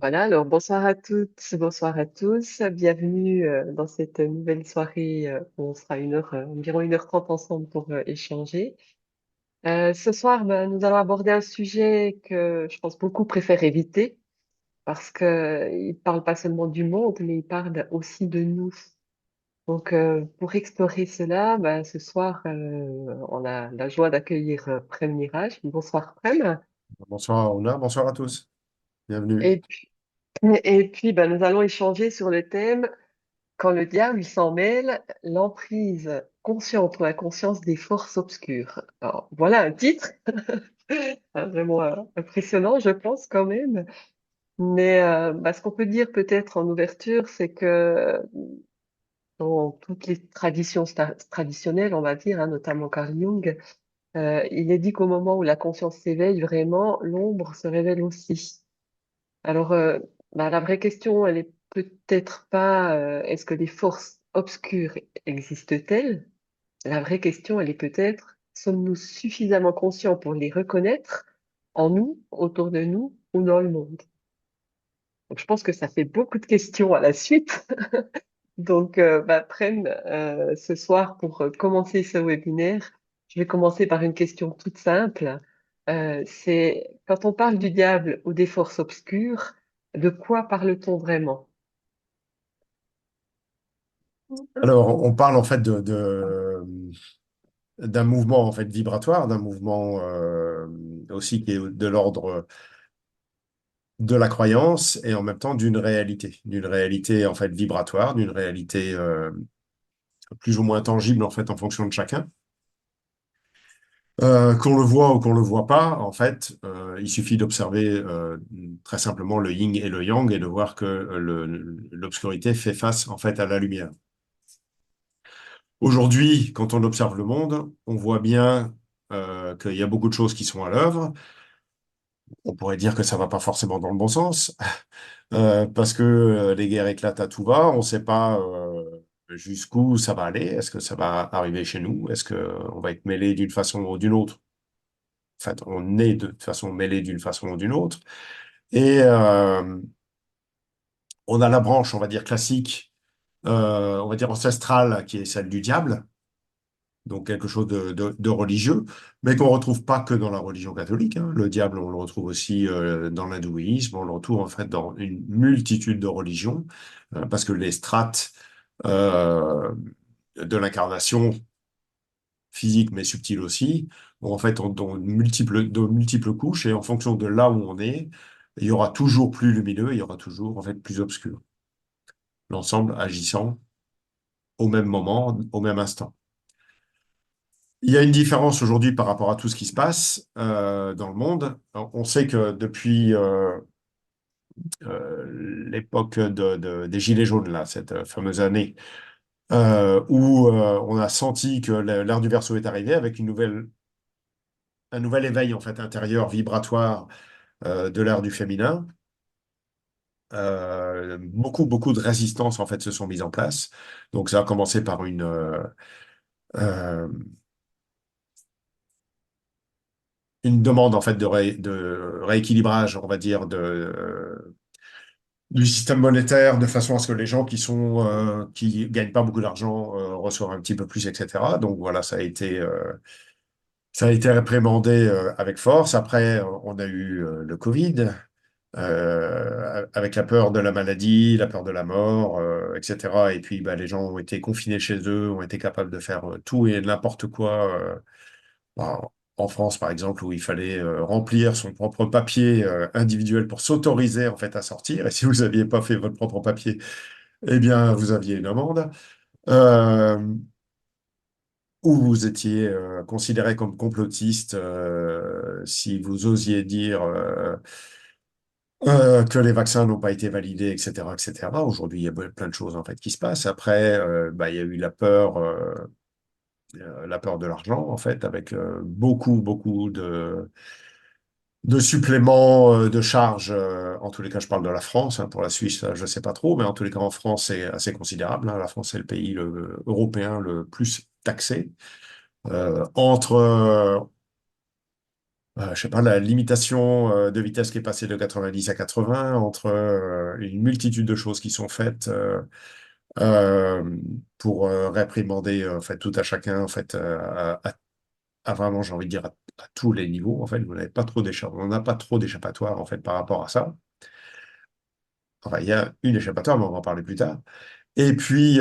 Voilà, alors bonsoir à toutes, bonsoir à tous. Bienvenue dans cette nouvelle soirée où on sera environ 1h30 ensemble pour échanger. Ce soir, ben, nous allons aborder un sujet que je pense beaucoup préfèrent éviter parce que il parle pas seulement du monde, mais il parle aussi de nous. Donc, pour explorer cela, ben, ce soir, on a la joie d'accueillir Prem Mirage. Bonsoir Prem. Bonsoir Ouna, bonsoir à tous. Bienvenue. Et puis, ben, nous allons échanger sur le thème quand le diable s'en mêle, l'emprise consciente ou inconsciente des forces obscures. Alors, voilà un titre, vraiment impressionnant, je pense quand même. Mais bah, ce qu'on peut dire peut-être en ouverture, c'est que dans toutes les traditions traditionnelles, on va dire, hein, notamment Carl Jung, il est dit qu'au moment où la conscience s'éveille vraiment, l'ombre se révèle aussi. Alors, bah, la vraie question, elle est peut-être pas est-ce que les forces obscures existent-elles? La vraie question, elle est peut-être sommes-nous suffisamment conscients pour les reconnaître en nous, autour de nous ou dans le monde? Donc, je pense que ça fait beaucoup de questions à la suite. Donc, bah, Prem, ce soir, pour commencer ce webinaire, je vais commencer par une question toute simple. C'est quand on parle du diable ou des forces obscures, de quoi parle-t-on vraiment? Alors, on parle en fait d'un mouvement en fait vibratoire, d'un mouvement aussi qui est de l'ordre de la croyance et en même temps d'une réalité en fait vibratoire, d'une réalité plus ou moins tangible en fait en fonction de chacun. Qu'on le voit ou qu'on le voit pas, en fait, il suffit d'observer très simplement le yin et le yang et de voir que l'obscurité fait face en fait à la lumière. Aujourd'hui, quand on observe le monde, on voit bien qu'il y a beaucoup de choses qui sont à l'œuvre. On pourrait dire que ça va pas forcément dans le bon sens, parce que les guerres éclatent à tout va. On ne sait pas jusqu'où ça va aller. Est-ce que ça va arriver chez nous? Est-ce que on va être mêlé d'une façon ou d'une autre? En fait, on est de toute façon mêlé d'une façon ou d'une autre. Et on a la branche, on va dire classique, on va dire ancestrale, qui est celle du diable, donc quelque chose de religieux, mais qu'on retrouve pas que dans la religion catholique, hein. Le diable, on le retrouve aussi dans l'hindouisme, on le retrouve en fait dans une multitude de religions, parce que les strates euh, de l'incarnation physique, mais subtile aussi, en fait, ont de multiples couches, et en fonction de là où on est, il y aura toujours plus lumineux, il y aura toujours en fait plus obscur. L'ensemble agissant au même moment, au même instant. Il y a une différence aujourd'hui par rapport à tout ce qui se passe dans le monde. On sait que depuis l'époque des Gilets jaunes, là, cette fameuse année, où on a senti que l'ère du Verseau est arrivée avec un nouvel éveil en fait intérieur vibratoire de l'ère du féminin. Beaucoup de résistances en fait se sont mises en place. Donc ça a commencé par euh, une demande en fait de rééquilibrage, on va dire, du système monétaire de façon à ce que les gens qui gagnent pas beaucoup d'argent reçoivent un petit peu plus, etc. Donc voilà, ça a été réprimandé avec force. Après, on a eu le Covid, avec la peur de la maladie, la peur de la mort, etc. Et puis bah, les gens ont été confinés chez eux, ont été capables de faire tout et n'importe quoi. Bah, en France, par exemple, où il fallait remplir son propre papier individuel pour s'autoriser en fait à sortir. Et si vous n'aviez pas fait votre propre papier, eh bien, vous aviez une amende. Euh, ou vous étiez considéré comme complotiste si vous osiez dire que les vaccins n'ont pas été validés, etc., etc. Aujourd'hui, il y a plein de choses en fait qui se passent. Après, bah, il y a eu la peur de l'argent en fait, avec beaucoup de suppléments de charges. En tous les cas, je parle de la France. Hein, pour la Suisse, je ne sais pas trop, mais en tous les cas, en France, c'est assez considérable. Hein. La France est le pays européen le plus taxé. Entre je sais pas, la limitation de vitesse qui est passée de 90 à 80, entre une multitude de choses qui sont faites euh, pour réprimander en fait tout à chacun en fait à vraiment j'ai envie de dire à tous les niveaux en fait vous n'avez pas trop on n'a pas trop d'échappatoire en fait par rapport à ça. Enfin il y a une échappatoire mais on va en parler plus tard. Et puis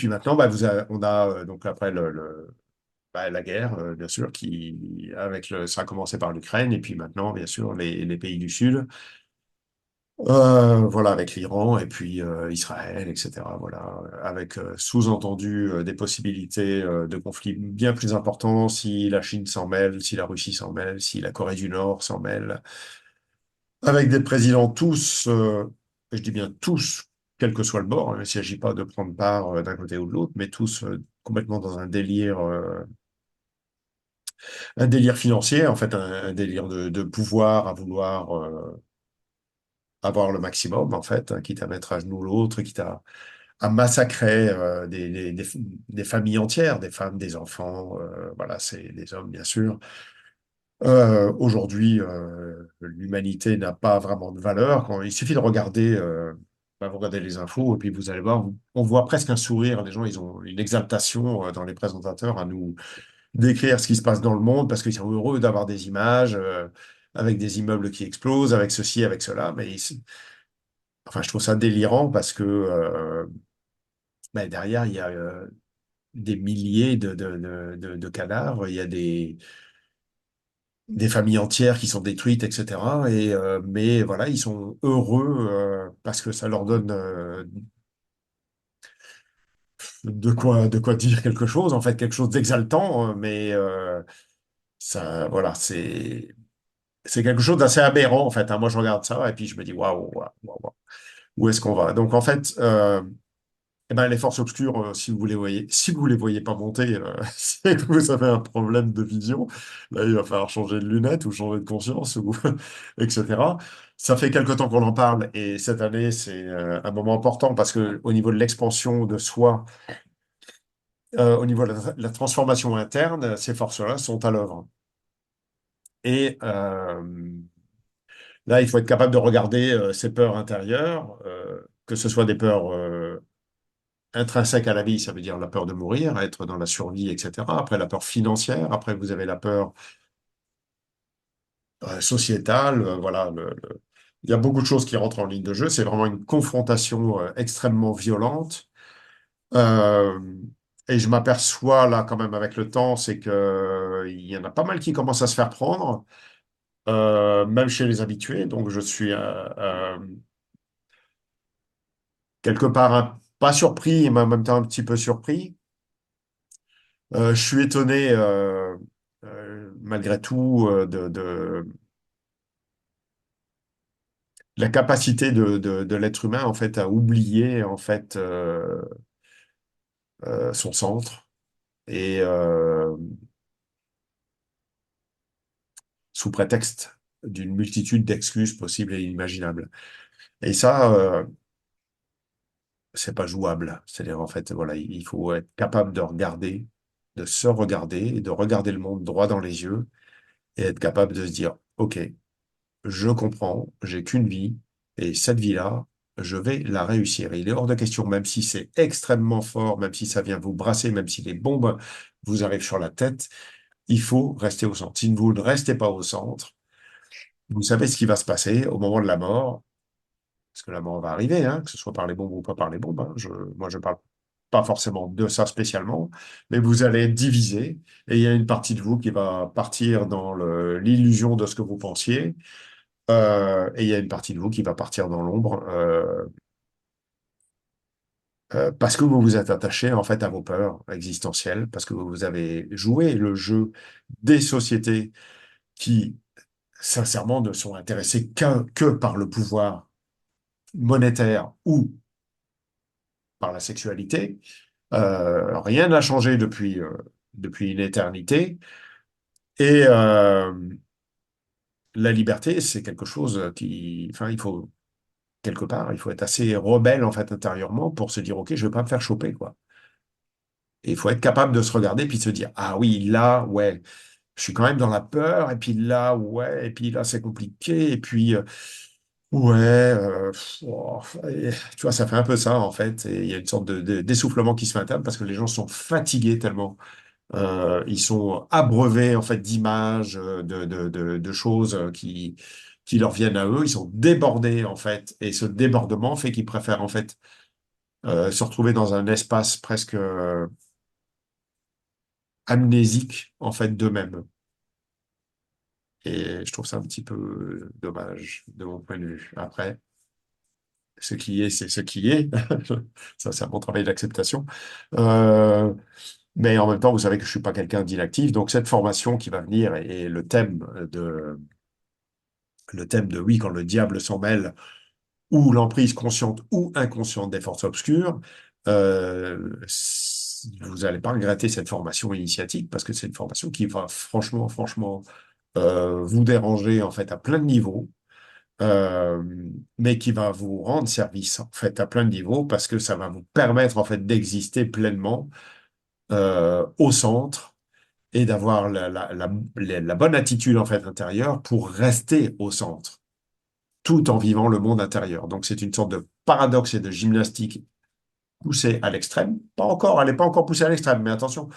maintenant bah, on a donc après la guerre, bien sûr, ça a commencé par l'Ukraine, et puis maintenant, bien sûr, les pays du Sud, voilà, avec l'Iran, et puis Israël, etc. Voilà, avec sous-entendu des possibilités de conflits bien plus importants si la Chine s'en mêle, si la Russie s'en mêle, si la Corée du Nord s'en mêle, avec des présidents tous, et je dis bien tous, quel que soit le bord, hein, il ne s'agit pas de prendre part d'un côté ou de l'autre, mais tous complètement dans un délire financier, en fait, un délire de pouvoir à vouloir avoir le maximum, en fait, hein, quitte à mettre à genoux l'autre, quitte à massacrer des familles entières, des femmes, des enfants, voilà, c'est des hommes, bien sûr. Aujourd'hui, l'humanité n'a pas vraiment de valeur. Il suffit de regarder, bah, vous regardez les infos, et puis vous allez voir, on voit presque un sourire. Les gens, ils ont une exaltation dans les présentateurs à nous décrire ce qui se passe dans le monde parce qu'ils sont heureux d'avoir des images avec des immeubles qui explosent, avec ceci, avec cela. Mais enfin, je trouve ça délirant parce que bah, derrière, il y a des milliers de cadavres, il y a des familles entières qui sont détruites, etc. Mais voilà, ils sont heureux parce que ça leur donne de quoi dire quelque chose, en fait, quelque chose d'exaltant. Mais ça, voilà, c'est quelque chose d'assez aberrant, en fait, hein. Moi, je regarde ça et puis je me dis, waouh, waouh, waouh, waouh, où est-ce qu'on va? Donc, en fait, eh ben, les forces obscures, si vous les voyez pas monter, c'est que vous avez un problème de vision. Là, il va falloir changer de lunettes ou changer de conscience, ou etc. Ça fait quelque temps qu'on en parle et cette année, c'est un moment important parce que au niveau de l'expansion de soi, au niveau de la transformation interne, ces forces-là sont à l'œuvre. Et là, il faut être capable de regarder ses peurs intérieures, que ce soit des peurs intrinsèques à la vie, ça veut dire la peur de mourir, être dans la survie, etc. Après, la peur financière. Après, vous avez la peur sociétale. Voilà, il y a beaucoup de choses qui rentrent en ligne de jeu. C'est vraiment une confrontation extrêmement violente. Euh, et je m'aperçois là, quand même, avec le temps, c'est que il y en a pas mal qui commencent à se faire prendre, même chez les habitués. Donc, je suis quelque part pas surpris, mais en même temps un petit peu surpris. Je suis étonné, malgré tout, de la capacité de l'être humain en fait à oublier en fait son centre et sous prétexte d'une multitude d'excuses possibles et inimaginables. Et ça, c'est pas jouable. C'est-à-dire en fait, voilà, il faut être capable de regarder, de se regarder et de regarder le monde droit dans les yeux et être capable de se dire, OK, je comprends, j'ai qu'une vie, et cette vie-là, je vais la réussir. Et il est hors de question, même si c'est extrêmement fort, même si ça vient vous brasser, même si les bombes vous arrivent sur la tête, il faut rester au centre. Si vous ne restez pas au centre, vous savez ce qui va se passer au moment de la mort, parce que la mort va arriver, hein, que ce soit par les bombes ou pas par les bombes, hein. Moi, je parle pas forcément de ça spécialement, mais vous allez être divisé, et il y a une partie de vous qui va partir dans l'illusion de ce que vous pensiez, et il y a une partie de vous qui va partir dans l'ombre parce que vous vous êtes attaché en fait à vos peurs existentielles, parce que vous avez joué le jeu des sociétés qui, sincèrement, ne sont intéressées que par le pouvoir monétaire ou par la sexualité. Rien n'a changé depuis une éternité. Et la liberté, c'est quelque chose enfin, il faut quelque part, il faut être assez rebelle en fait intérieurement pour se dire, OK, je vais pas me faire choper, quoi. Et il faut être capable de se regarder puis de se dire, ah oui, là, ouais, je suis quand même dans la peur, et puis là, ouais, et puis là, c'est compliqué, et puis, ouais, et, tu vois, ça fait un peu ça, en fait, et il y a une sorte d'essoufflement qui se fait à table parce que les gens sont fatigués tellement. Ils sont abreuvés, en fait, d'images, de choses qui leur viennent à eux. Ils sont débordés, en fait, et ce débordement fait qu'ils préfèrent, en fait, se retrouver dans un espace presque amnésique, en fait, d'eux-mêmes. Et je trouve ça un petit peu dommage de mon point de vue. Après, ce qui est, c'est ce qui est. Ça, c'est un bon travail d'acceptation. Euh, mais en même temps, vous savez que je suis pas quelqu'un d'inactif. Donc, cette formation qui va venir et le thème de oui, quand le diable s'en mêle, ou l'emprise consciente ou inconsciente des forces obscures, vous n'allez pas regretter cette formation initiatique parce que c'est une formation qui va franchement, vous déranger en fait à plein de niveaux, euh, mais qui va vous rendre service en fait à plein de niveaux parce que ça va vous permettre en fait d'exister pleinement au centre et d'avoir la bonne attitude en fait intérieure pour rester au centre tout en vivant le monde intérieur. Donc c'est une sorte de paradoxe et de gymnastique poussée à l'extrême. Pas encore, elle n'est pas encore poussée à l'extrême, mais attention,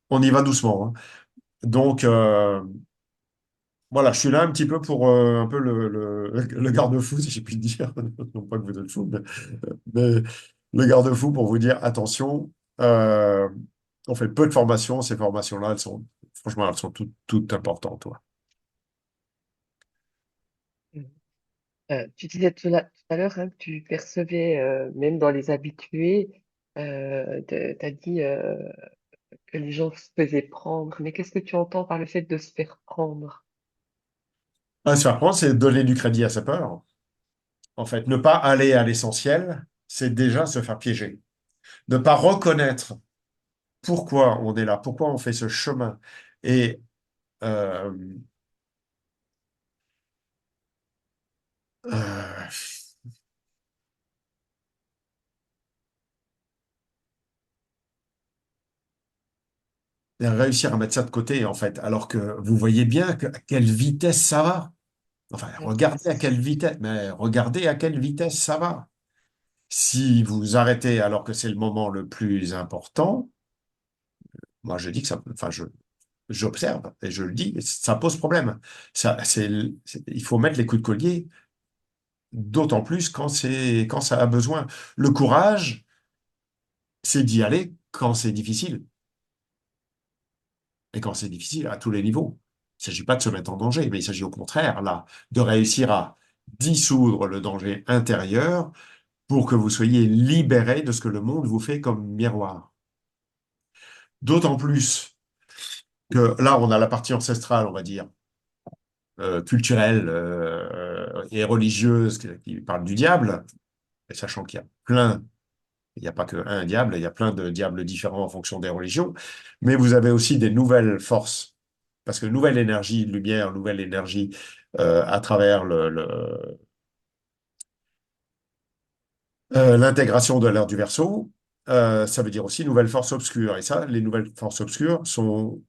on y va doucement, hein. Donc voilà, je suis là un petit peu pour un peu le garde-fou, si j'ai pu dire. Non pas que vous êtes fou, mais le garde-fou pour vous dire attention, euh, on fait peu de formations, ces formations-là, franchement, elles sont toutes importantes, toi. Tu disais tout à l'heure hein, que tu percevais, même dans les habitués, t'as dit que les gens se faisaient prendre. Mais qu'est-ce que tu entends par le fait de se faire prendre? Se faire prendre, c'est donner du crédit à sa peur. En fait, ne pas aller à l'essentiel, c'est déjà se faire piéger. Ne pas reconnaître pourquoi on est là, pourquoi on fait ce chemin. Et euh, euh, réussir à mettre ça de côté, en fait, alors que vous voyez bien à quelle vitesse ça va. Enfin, regardez à quelle vitesse, mais regardez à quelle vitesse ça va. Si vous arrêtez alors que c'est le moment le plus important, moi je dis que ça, enfin j'observe et je le dis, ça pose problème. Il faut mettre les coups de collier, d'autant plus quand ça a besoin. Le courage, c'est d'y aller quand c'est difficile. Et quand c'est difficile, à tous les niveaux. Il ne s'agit pas de se mettre en danger, mais il s'agit au contraire, là, de réussir à dissoudre le danger intérieur pour que vous soyez libéré de ce que le monde vous fait comme miroir. D'autant plus que là, on a la partie ancestrale, on va dire, culturelle et religieuse qui parle du diable, et sachant qu'il y a plein, il n'y a pas qu'un diable, il y a plein de diables différents en fonction des religions, mais vous avez aussi des nouvelles forces, parce que nouvelle énergie de lumière, nouvelle énergie à travers l'intégration de l'ère du Verseau, ça veut dire aussi nouvelles forces obscures. Et ça, les nouvelles forces obscures sont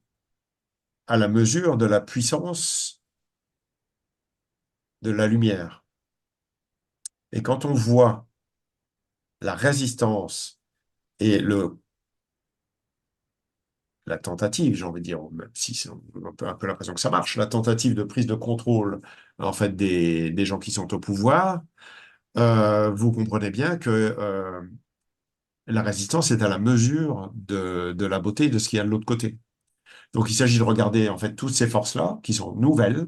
à la mesure de la puissance de la lumière. Et quand on voit la résistance et la tentative, j'ai envie de dire, même si on a un peu l'impression que ça marche, la tentative de prise de contrôle en fait des gens qui sont au pouvoir, vous comprenez bien que la résistance est à la mesure de la beauté de ce qu'il y a de l'autre côté. Donc il s'agit de regarder en fait toutes ces forces-là qui sont nouvelles,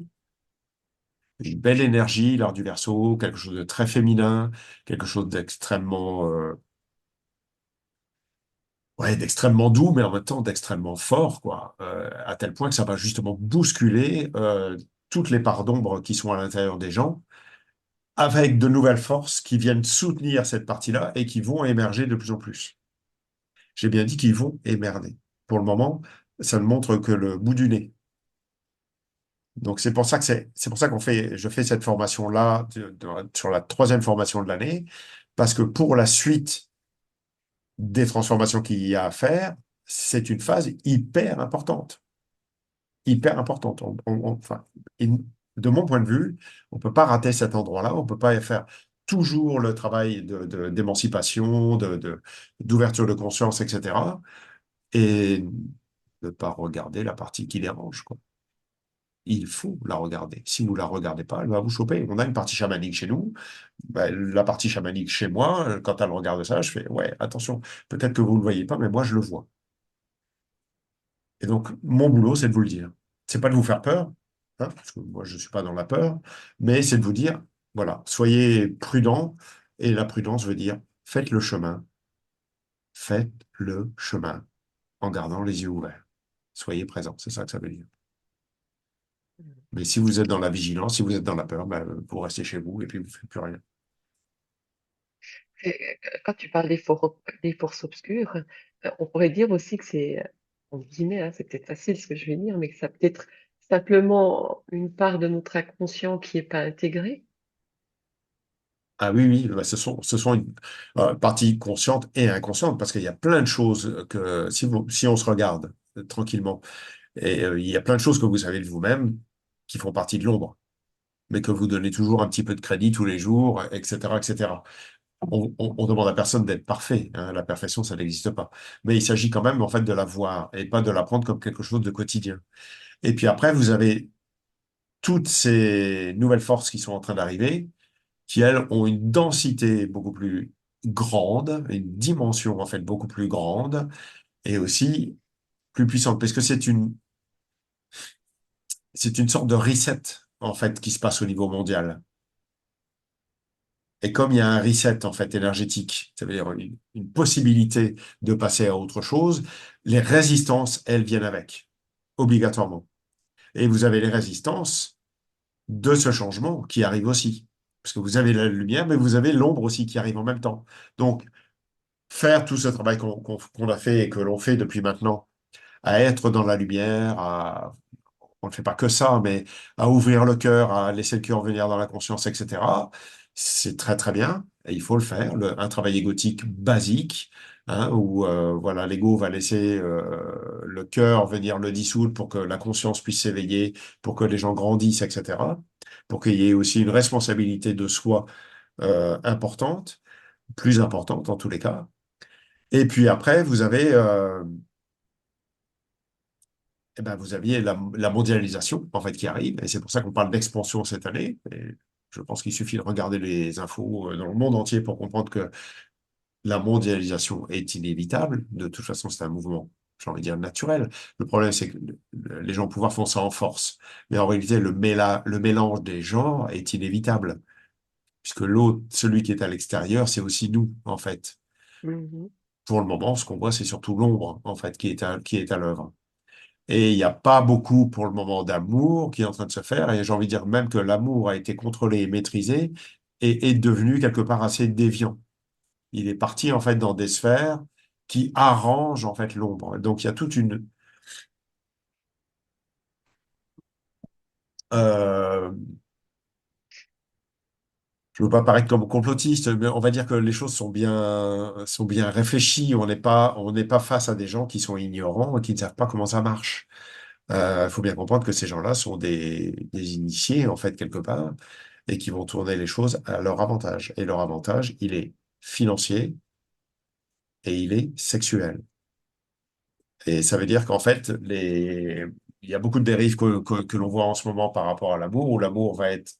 une belle énergie, l'art du Verseau, quelque chose de très féminin, quelque chose d'extrêmement ouais, d'extrêmement doux, mais en même temps d'extrêmement fort, quoi, à tel point que ça va justement bousculer toutes les parts d'ombre qui sont à l'intérieur des gens, avec de nouvelles forces qui viennent soutenir cette partie-là et qui vont émerger de plus en plus. J'ai bien dit qu'ils vont émerger. Pour le moment, ça ne montre que le bout du nez. Donc c'est pour ça que c'est pour ça je fais cette formation-là sur la troisième formation de l'année, parce que pour la suite des transformations qu'il y a à faire, c'est une phase hyper importante. Hyper importante. Enfin, de mon point de vue, on ne peut pas rater cet endroit-là. On ne peut pas faire toujours le travail d'émancipation, d'ouverture de conscience, etc. Et ne pas regarder la partie qui dérange, quoi. Il faut la regarder. Si vous ne la regardez pas, elle va vous choper. On a une partie chamanique chez nous. Ben, la partie chamanique chez moi, quand elle regarde ça, je fais, ouais, attention, peut-être que vous ne le voyez pas, mais moi, je le vois. Et donc, mon boulot, c'est de vous le dire. C'est pas de vous faire peur, hein, parce que moi, je ne suis pas dans la peur, mais c'est de vous dire, voilà, soyez prudents. Et la prudence veut dire, faites le chemin en gardant les yeux ouverts. Soyez présents, c'est ça que ça veut dire. Mais si vous êtes dans la vigilance, si vous êtes dans la peur, ben, vous restez chez vous et puis vous ne faites plus rien. Quand tu parles des forces obscures, on pourrait dire aussi que c'est, en guillemets, hein, c'est peut-être facile ce que je vais dire, mais que ça peut être simplement une part de notre inconscient qui n'est pas intégrée. Ah oui, oui, bah, ce sont une partie consciente et inconsciente, parce qu'il y a plein de choses que, si on se regarde tranquillement, et il y a plein de choses que vous savez de vous-même qui font partie de l'ombre, mais que vous donnez toujours un petit peu de crédit tous les jours, etc., etc. On demande à personne d'être parfait, hein, la perfection, ça n'existe pas. Mais il s'agit quand même, en fait, de la voir et pas de la prendre comme quelque chose de quotidien. Et puis après, vous avez toutes ces nouvelles forces qui sont en train d'arriver qui, elles, ont une densité beaucoup plus grande, une dimension, en fait, beaucoup plus grande, et aussi plus puissante, parce que c'est une sorte de reset, en fait, qui se passe au niveau mondial. Et comme il y a un reset, en fait, énergétique, ça veut dire une possibilité de passer à autre chose, les résistances, elles, viennent avec, obligatoirement. Et vous avez les résistances de ce changement qui arrivent aussi. Parce que vous avez la lumière, mais vous avez l'ombre aussi qui arrive en même temps. Donc, faire tout ce travail qu'on a fait et que l'on fait depuis maintenant, à être dans la lumière, on ne fait pas que ça, mais à ouvrir le cœur, à laisser le cœur venir dans la conscience, etc. C'est très très bien et il faut le faire. Un travail égotique basique, hein, où voilà, l'ego va laisser le cœur venir le dissoudre pour que la conscience puisse s'éveiller, pour que les gens grandissent, etc. Pour qu'il y ait aussi une responsabilité de soi importante, plus importante en tous les cas. Et puis après, vous aviez la mondialisation en fait qui arrive, et c'est pour ça qu'on parle d'expansion cette année. Et je pense qu'il suffit de regarder les infos dans le monde entier pour comprendre que la mondialisation est inévitable. De toute façon, c'est un mouvement, j'ai envie de dire, naturel. Le problème, c'est que les gens au pouvoir font ça en force. Mais en réalité, le mélange des genres est inévitable, puisque l'autre, celui qui est à l'extérieur, c'est aussi nous, en fait. Mhm. Pour le moment, ce qu'on voit, c'est surtout l'ombre, en fait, qui est à l'œuvre. Et il n'y a pas beaucoup pour le moment d'amour qui est en train de se faire. Et j'ai envie de dire même que l'amour a été contrôlé et maîtrisé et est devenu quelque part assez déviant. Il est parti en fait dans des sphères qui arrangent en fait l'ombre. Donc il y a toute une... euh, je ne veux pas paraître comme complotiste, mais on va dire que les choses sont bien réfléchies. On n'est pas face à des gens qui sont ignorants et qui ne savent pas comment ça marche. Il faut bien comprendre que ces gens-là sont des initiés, en fait, quelque part, et qui vont tourner les choses à leur avantage. Et leur avantage, il est financier et il est sexuel. Et ça veut dire qu'en fait, il y a beaucoup de dérives que l'on voit en ce moment par rapport à l'amour, où l'amour va être...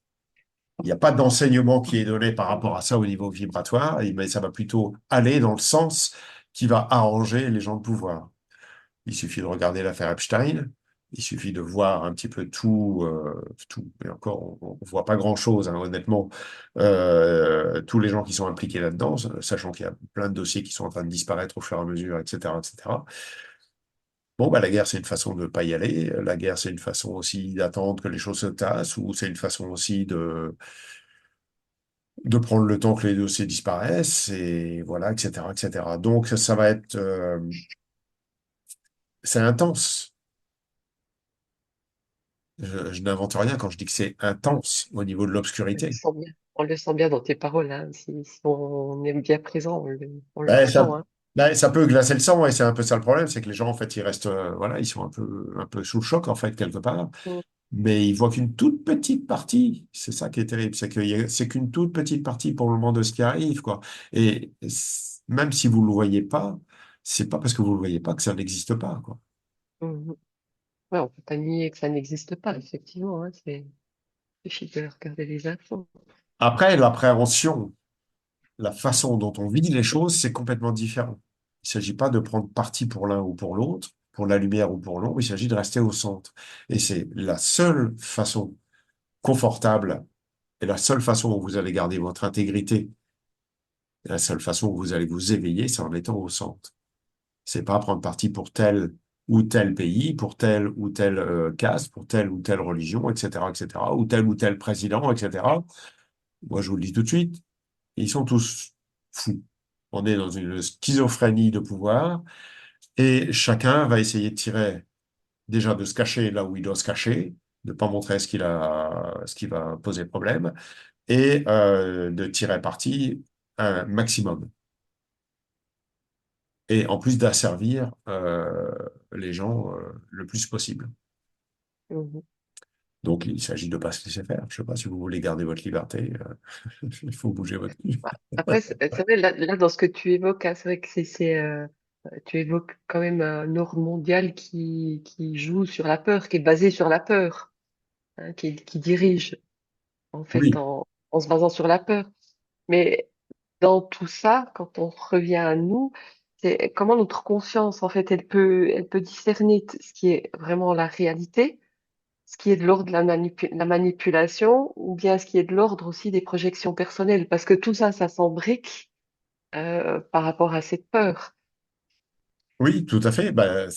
Il n'y a pas d'enseignement qui est donné par rapport à ça au niveau vibratoire, mais ça va plutôt aller dans le sens qui va arranger les gens de pouvoir. Il suffit de regarder l'affaire Epstein. Il suffit de voir un petit peu tout. Et encore, on ne voit pas grand-chose, hein, honnêtement. Tous les gens qui sont impliqués là-dedans, sachant qu'il y a plein de dossiers qui sont en train de disparaître au fur et à mesure, etc., etc. Bon, bah, la guerre, c'est une façon de ne pas y aller. La guerre, c'est une façon aussi d'attendre que les choses se tassent, ou c'est une façon aussi de prendre le temps que les dossiers disparaissent, et voilà, etc., etc. Donc, ça va être... c'est intense. Je n'invente rien quand je dis que c'est intense au niveau de On le l'obscurité. sent bien. On le sent bien dans tes paroles, hein. Si on est bien présent, on le Ben, ressent, ça, hein. Là, ça peut glacer le sang et c'est un peu ça le problème, c'est que les gens, en fait, ils restent, voilà, ils sont un peu sous le choc, en fait, quelque part. Mm, Mais ils voient qu'une toute petite partie. C'est ça qui est terrible, c'est qu'une toute petite partie pour le moment de ce qui arrive, quoi. Et même si vous le voyez pas, c'est pas parce que vous le voyez pas que ça n'existe pas, quoi. mm. Ouais, on peut pas nier que ça n'existe pas, effectivement, hein, il suffit de regarder les infos. Après, l'appréhension, la façon dont on vit les choses, c'est complètement différent. Il ne s'agit pas de prendre parti pour l'un ou pour l'autre, pour la lumière ou pour l'ombre, il s'agit de rester au centre. Et c'est la seule façon confortable et la seule façon où vous allez garder votre intégrité, et la seule façon où vous allez vous éveiller, c'est en étant au centre. C'est pas prendre parti pour tel ou tel pays, pour telle ou telle caste, pour telle ou telle religion, etc., ou tel président, etc. Moi, je vous le dis tout de suite, ils sont tous fous. On est dans une schizophrénie de pouvoir et chacun va essayer de tirer, déjà de se cacher là où il doit se cacher, de pas montrer ce qui va poser problème et de tirer parti un maximum. Et en plus d'asservir les gens le plus possible. Mhm. Donc, il s'agit de ne pas se laisser faire. Je ne sais pas si vous voulez garder votre liberté, il faut bouger votre cul. Bah, après, c'est vrai, là, dans ce que tu évoques, hein, c'est vrai que tu évoques quand même un ordre mondial qui joue sur la peur, qui est basé sur la peur, hein, qui dirige, en fait, Oui, en se basant sur la peur. Mais dans tout ça, quand on revient à nous, c'est comment notre conscience, en fait, elle peut discerner ce qui est vraiment la réalité, ce qui est de l'ordre de la manipulation, ou bien ce qui est de l'ordre aussi des projections personnelles, parce que tout ça, ça s'embrique par rapport à cette peur. oui, tout à fait. Ben,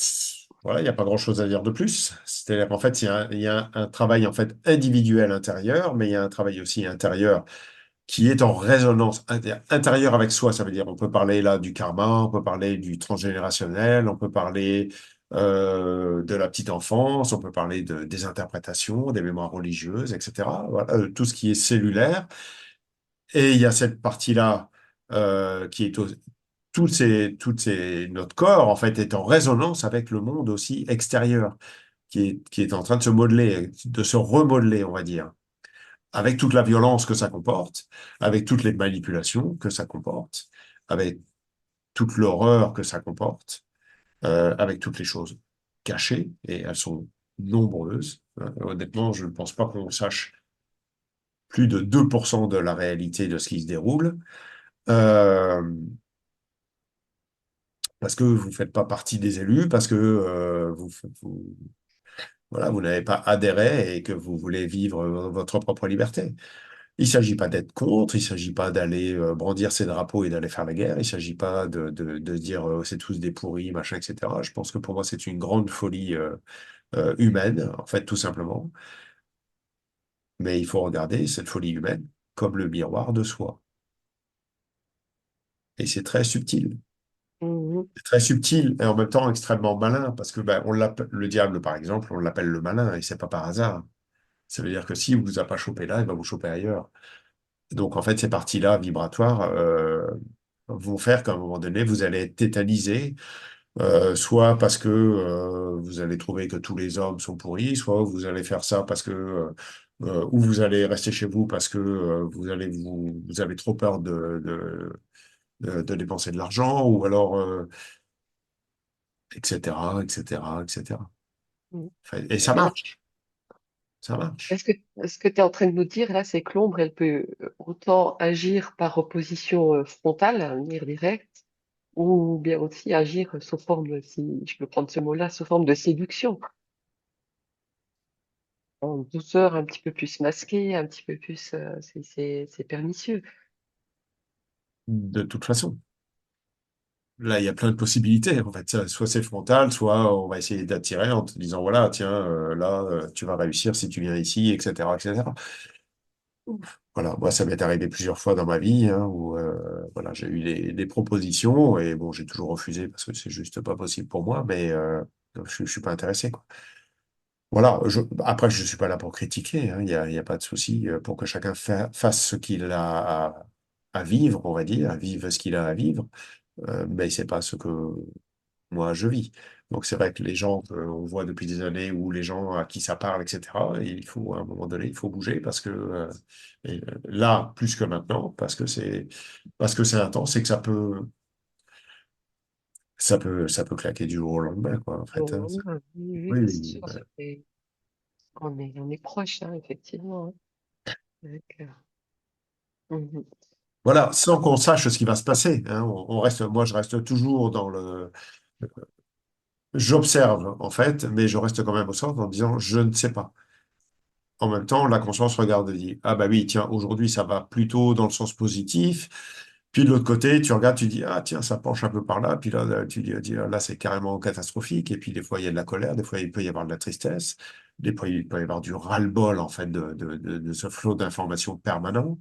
voilà, il n'y a pas grand-chose à dire de plus. C'est-à-dire qu'en fait, il y a un travail en fait individuel intérieur, mais il y a un travail aussi intérieur qui est en résonance intérieure avec soi. Ça veut dire, on peut parler là du karma, on peut parler du transgénérationnel, on peut parler de la petite enfance, on peut parler des interprétations, des mémoires religieuses, etc. Voilà, tout ce qui est cellulaire. Et il y a cette partie-là qui est notre corps en fait est en résonance avec le monde aussi extérieur, qui est en train de se modeler, de se remodeler, on va dire avec toute la violence que ça comporte, avec toutes les manipulations que ça comporte, avec toute l'horreur que ça comporte, avec toutes les choses cachées, et elles sont nombreuses. Honnêtement, je ne pense pas qu'on sache plus de 2% de la réalité de ce qui se déroule, euh, parce que vous ne faites pas partie des élus, parce que voilà, vous n'avez pas adhéré et que vous voulez vivre votre propre liberté. Il s'agit pas d'être contre, il s'agit pas d'aller brandir ses drapeaux et d'aller faire la guerre, il s'agit pas de dire c'est tous des pourris, machin, etc. Je pense que pour moi, c'est une grande folie humaine, en fait, tout simplement. Mais il faut regarder cette folie humaine comme le miroir de soi. Et c'est très subtil. Mhm. C'est très subtil et en même temps extrêmement malin, parce que ben, le diable, par exemple, on l'appelle le malin, et c'est pas par hasard. Ça veut dire que si vous a pas chopé là, il va vous choper ailleurs. Donc, en fait, ces parties-là vibratoires vont faire qu'à un moment donné, vous allez être tétanisé, soit parce que vous allez trouver que tous les hommes sont pourris, soit vous allez faire ça parce que, ou vous allez rester chez vous parce que vous avez trop peur de dépenser de l'argent, ou alors, etc., etc., etc. Mhm. Enfin, et ça Mais là, marche, ça marche. est-ce que ce que tu es en train de nous dire là, c'est que l'ombre, elle peut autant agir par opposition frontale, venir direct, ou bien aussi agir sous forme, si je peux prendre ce mot-là, sous forme de séduction, en douceur, un petit peu plus masquée, un petit peu plus, c'est pernicieux. De toute façon. Là, il y a plein de possibilités. En fait, soit c'est frontal, soit on va essayer d'attirer en te disant, voilà, tiens, là, tu vas réussir si tu viens ici, etc., etc. Voilà, moi, ça m'est arrivé plusieurs fois dans ma vie, hein, où voilà, j'ai eu des propositions et bon, j'ai toujours refusé parce que c'est juste pas possible pour moi, mais je suis pas intéressé, quoi. Voilà, après, je suis pas là pour critiquer, hein, il y a pas de souci pour que chacun fasse ce qu'il a à vivre, on va dire, à vivre ce qu'il a à vivre. mais c'est pas ce que moi je vis. Donc c'est vrai que les gens qu'on voit depuis des années ou les gens à qui ça parle, etc., il faut à un moment donné, il faut bouger parce que là, plus que maintenant, parce que c'est intense et que ça peut claquer du jour au lendemain, quoi, en fait, hein. Oui, oui, Oui, c'est sûr. ben, On est proche, hein, effectivement, hein. D'accord. Mhm. voilà, sans qu'on sache ce qui va se passer, hein. Moi, je reste toujours dans le, j'observe en fait, mais je reste quand même au centre en disant je ne sais pas. En même temps, la conscience regarde et dit, ah bah oui, tiens, aujourd'hui, ça va plutôt dans le sens positif. Puis de l'autre côté, tu regardes, tu dis, ah tiens, ça penche un peu par là. Puis là, tu dis, là, c'est carrément catastrophique. Et puis des fois, il y a de la colère, des fois, il peut y avoir de la tristesse, des fois, il peut y avoir du ras-le-bol, en fait, de ce flot d'informations permanent.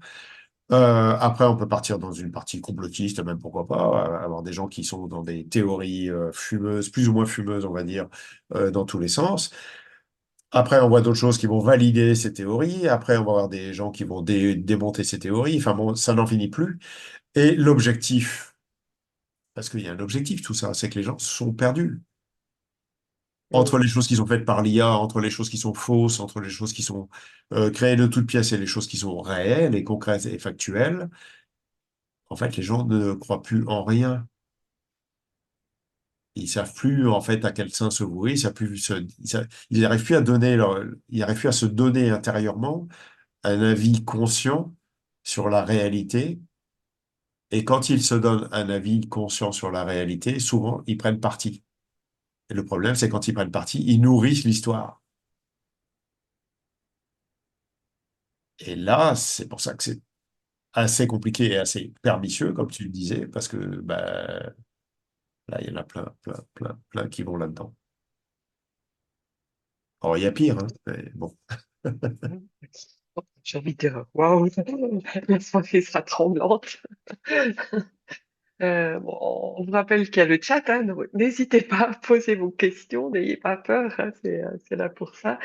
Après, on peut partir dans une partie complotiste, même pourquoi pas, avoir des gens qui sont dans des théories fumeuses, plus ou moins fumeuses, on va dire, dans tous les sens. Après, on voit d'autres choses qui vont valider ces théories. Après, on va avoir des gens qui vont démonter ces théories. Enfin bon, ça n'en finit plus. Et l'objectif, parce qu'il y a un objectif, tout ça, c'est que les gens sont perdus. Entre Mhm. les choses qui sont faites par l'IA, entre les choses qui sont fausses, entre les choses qui sont créées de toutes pièces et les choses qui sont réelles et concrètes et factuelles, en fait, les gens ne croient plus en rien. Ils savent plus, en fait, à quel sein se vouer. Ils savent plus ils n'arrivent plus à ils n'arrivent plus à se donner intérieurement un avis conscient sur la réalité. Et quand ils se donnent un avis conscient sur la réalité, souvent, ils prennent parti. Et le problème, c'est quand ils prennent parti, ils nourrissent l'histoire. Et là, c'est pour ça que c'est assez compliqué et assez pernicieux, comme tu le disais, parce que bah, là, il y en a plein, plein, plein, plein qui vont là-dedans. Alors, il y a pire, hein, mais bon. Mhm. J'ai envie de dire, waouh, la soirée sera tremblante. Bon, on vous rappelle qu'il y a le chat, hein, donc n'hésitez pas à poser vos questions, n'ayez pas peur, hein, c'est là pour ça.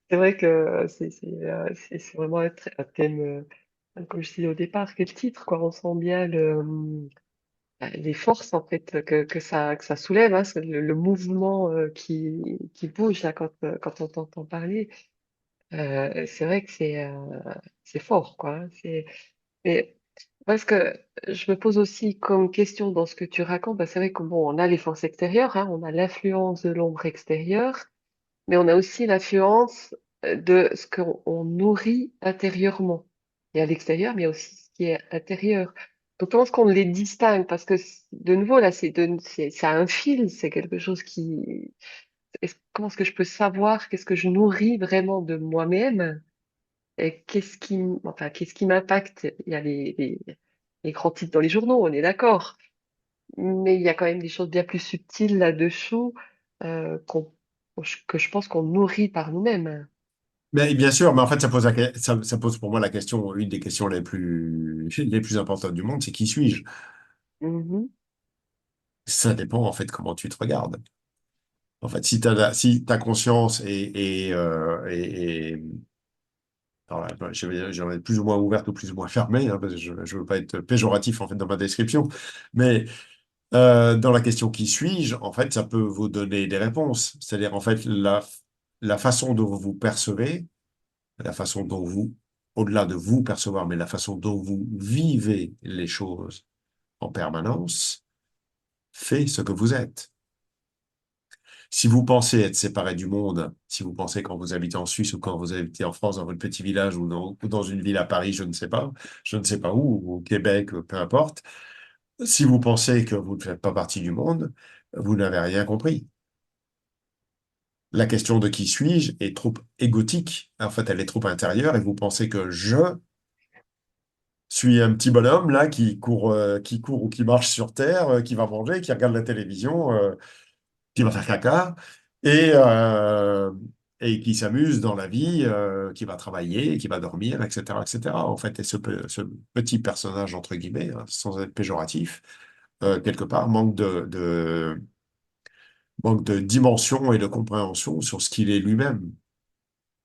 C'est vrai que c'est vraiment un thème, comme je disais au départ, quel titre, quoi. On sent bien les forces en fait que ça soulève, hein, c'est le mouvement qui bouge là quand on t'entend parler. C'est vrai que c'est fort, quoi, hein. Mais parce que je me pose aussi comme question dans ce que tu racontes, bah, c'est vrai que bon, on a les forces extérieures, hein, on a l'influence de l'ombre extérieure, mais on a aussi l'influence de ce qu'on nourrit intérieurement. Il y a l'extérieur, mais il y a aussi ce qui est intérieur. Donc, comment est-ce qu'on les distingue? Parce que, de nouveau, là, c'est un fil, c'est quelque chose qui... comment est-ce que je peux savoir qu'est-ce que je nourris vraiment de moi-même et qu'est-ce qui m'impacte? Il y a les grands titres dans les journaux, on est d'accord. Mais il y a quand même des choses bien plus subtiles là-dessous euh, qu'on, que je pense qu'on nourrit par nous-mêmes. Mais bien sûr, mais en fait, ça pose pour moi la question, une des questions les plus importantes du monde, c'est qui suis-je? Mhm. Ça dépend, en fait, comment tu te regardes. En fait, si t'as conscience alors là, j'en ai plus ou moins ouverte ou plus ou moins fermée, hein, parce que je ne veux pas être péjoratif, en fait, dans ma description, mais dans la question qui suis-je, en fait, ça peut vous donner des réponses. C'est-à-dire, en fait, la façon dont vous vous percevez, la façon dont vous, au-delà de vous percevoir, mais la façon dont vous vivez les choses en permanence, fait ce que vous êtes. Si vous pensez être séparé du monde, si vous pensez quand vous habitez en Suisse ou quand vous habitez en France, dans votre petit village ou dans une ville à Paris, je ne sais pas où, ou au Québec, peu importe, si vous pensez que vous ne faites pas partie du monde, vous n'avez rien compris. La question de qui suis-je est trop égotique. En fait, elle est trop intérieure et vous pensez que je suis un petit bonhomme là qui court ou qui marche sur Terre, qui va manger, qui regarde la télévision, qui va faire caca et, euh, et qui s'amuse dans la vie, qui va travailler, qui va dormir, etc., etc. En fait, et ce petit personnage, entre guillemets, hein, sans être péjoratif, quelque part, manque de dimension et de compréhension sur ce qu'il est lui-même.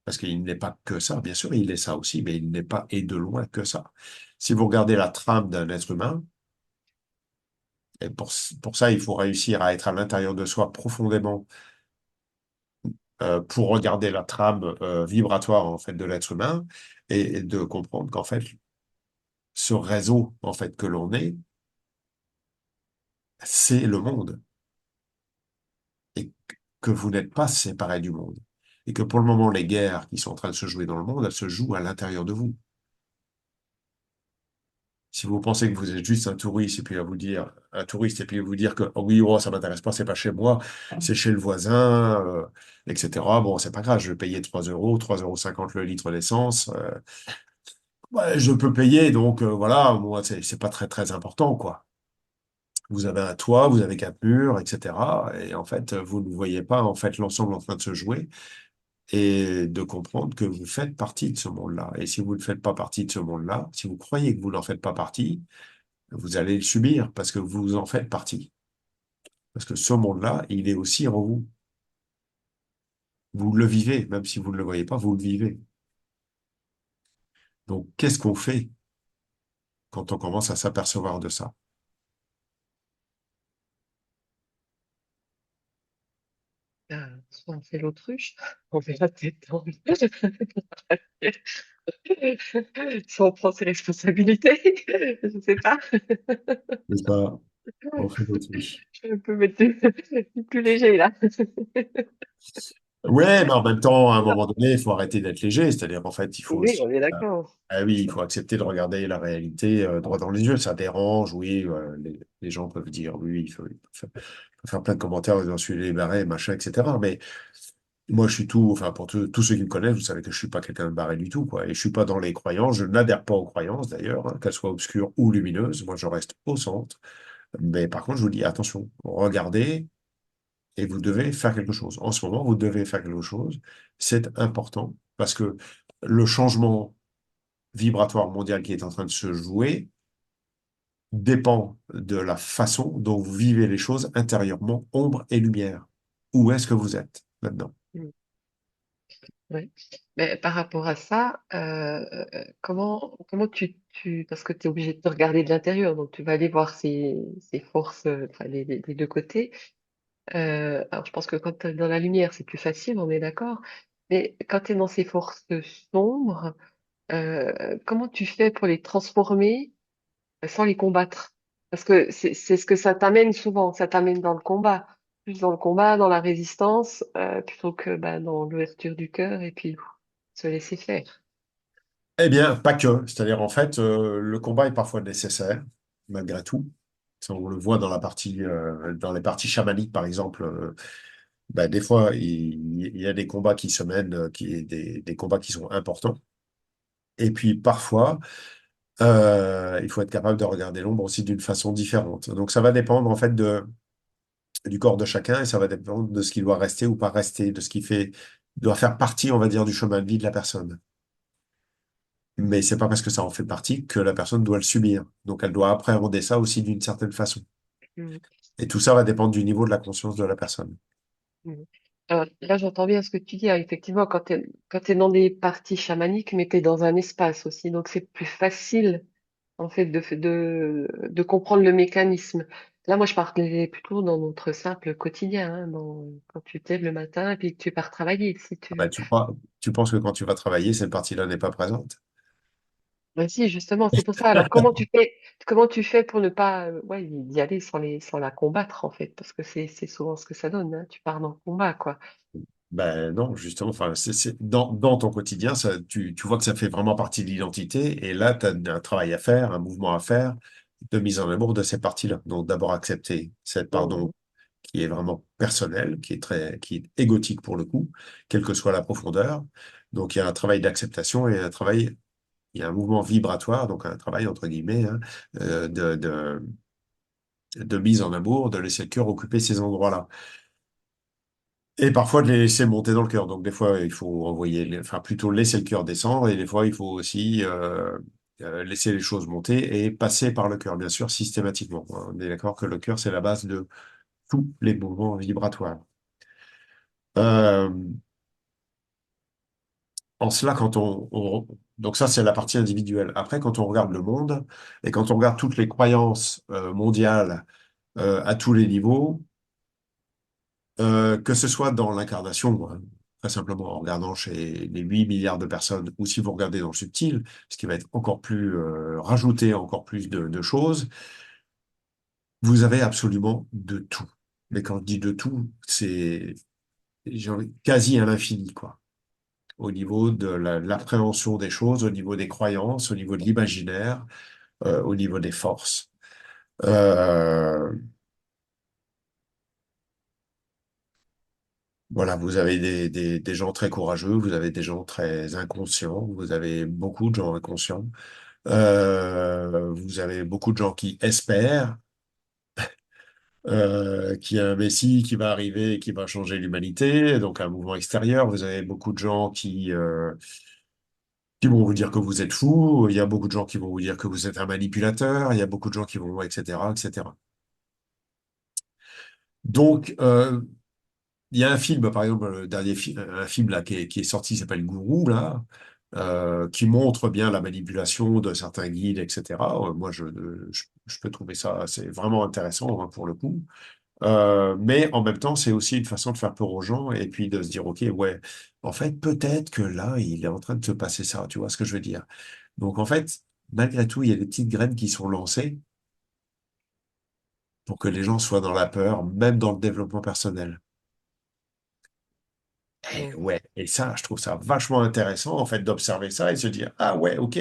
Parce qu'il n'est pas que ça, bien sûr, il est ça aussi, mais il n'est pas et de loin que ça. Si vous regardez la trame d'un être humain, Et pour ça, il faut réussir à être à l'intérieur de soi profondément pour regarder la trame vibratoire en fait de l'être humain et de comprendre qu'en fait, ce réseau en fait que l'on est, c'est le monde et que vous n'êtes pas séparés du monde. Et que pour le moment, les guerres qui sont en train de se jouer dans le monde, elles se jouent à l'intérieur de vous. Si vous pensez que vous êtes juste un touriste et puis à vous dire, un touriste et puis vous dire que oh oui, oh, ça m'intéresse pas, c'est pas chez moi, c'est chez le voisin, etc. Bon, c'est pas grave, je vais payer 3 euros, 3,50 € le litre d'essence. Ouais, je peux payer, donc voilà, moi, c'est pas très très important, quoi. Vous avez un toit, vous avez quatre murs, etc. Et en fait, vous ne voyez pas en fait l'ensemble en train de se jouer et de comprendre que vous faites partie de ce monde-là. Et si vous ne faites pas partie de ce monde-là, si vous croyez que vous n'en faites pas partie, vous allez le subir parce que vous en faites partie. Parce que ce monde-là, il est aussi en vous. Vous le vivez, même si vous ne le voyez pas, vous le vivez. Donc, qu'est-ce qu'on fait quand on commence à s'apercevoir de ça? Soit on fait l'autruche, on fait la détente. Soit on prend ses responsabilités, je sais pas. N'est-ce pas? On fait l'autruche. Je suis un peu mettre plus léger là. Ouais, mais en même temps, à un moment donné, il faut arrêter d'être léger. C'est-à-dire qu'en fait, il faut Oui, aussi. on est d'accord. Ah oui, il faut accepter de regarder la réalité droit dans les yeux. Ça dérange, oui. Les gens peuvent dire, oui, il faut faire plein de commentaires, j'en suis les barrés, machin, etc. Mais moi, je suis tout, enfin, pour tous ceux qui me connaissent, vous savez que je suis pas quelqu'un de barré du tout, quoi. Et je suis pas dans les croyances. Je n'adhère pas aux croyances, d'ailleurs, hein, qu'elles soient obscures ou lumineuses. Moi, je reste au centre. Mais par contre, je vous dis, attention, regardez et vous devez faire quelque chose. En ce moment, vous devez faire quelque chose. C'est important parce que le changement vibratoire mondial qui est en train de se jouer dépend de la façon dont vous vivez les choses intérieurement, ombre et lumière. Où est-ce que vous êtes maintenant? Mm, ouais. Mais par rapport à ça, comment parce que tu es obligé de te regarder de l'intérieur, donc tu vas aller voir ces forces, enfin, les deux côtés. Alors je pense que quand tu es dans la lumière, c'est plus facile, on est d'accord. Mais quand tu es dans ces forces sombres, comment tu fais pour les transformer sans les combattre? Parce que c'est ce que ça t'amène souvent, ça t'amène dans le combat, plus dans le combat, dans la résistance, plutôt que bah, dans l'ouverture du cœur et puis se laisser faire. Eh bien, pas que. C'est-à-dire, en fait, le combat est parfois nécessaire, malgré tout. Ça, on le voit dans les parties chamaniques, par exemple. Ben, des fois, il y a des combats qui se mènent, des combats qui sont importants. Et puis, parfois, il faut être capable de regarder l'ombre aussi d'une façon différente. Donc, ça va dépendre, en fait, du corps de chacun et ça va dépendre de ce qui doit rester ou pas rester, de ce qui doit faire partie, on va dire, du chemin de vie de la personne. Mais c'est pas parce que ça en fait partie que la personne doit le subir. Donc elle doit appréhender ça aussi d'une certaine façon. Mm, Et tout ça va dépendre du niveau de la conscience de la personne. mm. Alors, là, j'entends bien ce que tu dis, hein. Effectivement, quand t'es dans des parties chamaniques, mais t'es dans un espace aussi, donc c'est plus facile en fait de comprendre le mécanisme. Là, moi, je parlais plutôt dans notre simple quotidien, hein, quand tu te lèves le matin et puis que tu pars travailler, si Ah bah, tu... tu penses que quand tu vas travailler, cette partie-là n'est pas présente? Ben si, justement, c'est pour ça. Alors, comment tu fais pour ne pas, ouais, y aller sans la combattre, en fait, parce que c'est souvent ce que ça donne, hein. Tu pars dans le combat, quoi. Ben non, justement, enfin, dans ton quotidien, ça, tu vois que ça fait vraiment partie de l'identité, et là, tu as un travail à faire, un mouvement à faire de mise en amour de ces parties-là. Donc d'abord accepter cette part Mhm, qui est vraiment personnelle, qui est égotique pour le coup, quelle que soit la profondeur. Donc il y a un travail d'acceptation et il y a un mouvement vibratoire, donc un travail entre guillemets, hein, de mise en amour, de laisser le cœur occuper ces endroits-là. Et parfois de les laisser monter dans le cœur. Donc des fois, il faut enfin plutôt laisser le cœur descendre, et des fois, il faut aussi laisser les choses monter et passer par le cœur, bien sûr, systématiquement. On est d'accord que le cœur, c'est la base de tous les mouvements vibratoires. Euh, En cela, donc ça, c'est la partie individuelle. Après, quand on regarde le monde et quand on regarde toutes les croyances mondiales à tous les niveaux, que ce soit dans l'incarnation, hein, très simplement en regardant chez les 8 milliards de personnes, ou si vous regardez dans le subtil, ce qui va être encore plus rajouter encore plus de choses, vous avez absolument de tout. Mais quand je dis de tout, c'est quasi à l'infini, quoi. Au niveau de l'appréhension des choses, au niveau des croyances, au niveau de l'imaginaire, au niveau des forces. Euh, voilà, vous avez des gens très courageux, vous avez des gens très inconscients, vous avez beaucoup de gens inconscients, vous avez beaucoup de gens qui espèrent qu'il y a un messie qui va arriver et qui va changer l'humanité, donc un mouvement extérieur. Vous avez beaucoup de gens qui vont vous dire que vous êtes fou, il y a beaucoup de gens qui vont vous dire que vous êtes un manipulateur, il y a beaucoup de gens qui vont, etc., etc. Donc, il y a un film, par exemple, le dernier un film là qui est sorti, qui s'appelle Gourou, là, qui montre bien la manipulation de certains guides, etc. Moi, je peux trouver ça, c'est vraiment intéressant hein, pour le coup. Mais en même temps, c'est aussi une façon de faire peur aux gens et puis de se dire, OK, ouais, en fait, peut-être que là, il est en train de se passer ça, tu vois ce que je veux dire. Donc, en fait, malgré tout, il y a des petites graines qui sont lancées pour que les gens soient dans la peur, même dans le développement personnel. Et Mhm. ouais, et ça, je trouve ça vachement intéressant, en fait, d'observer ça et se dire, ah ouais, OK.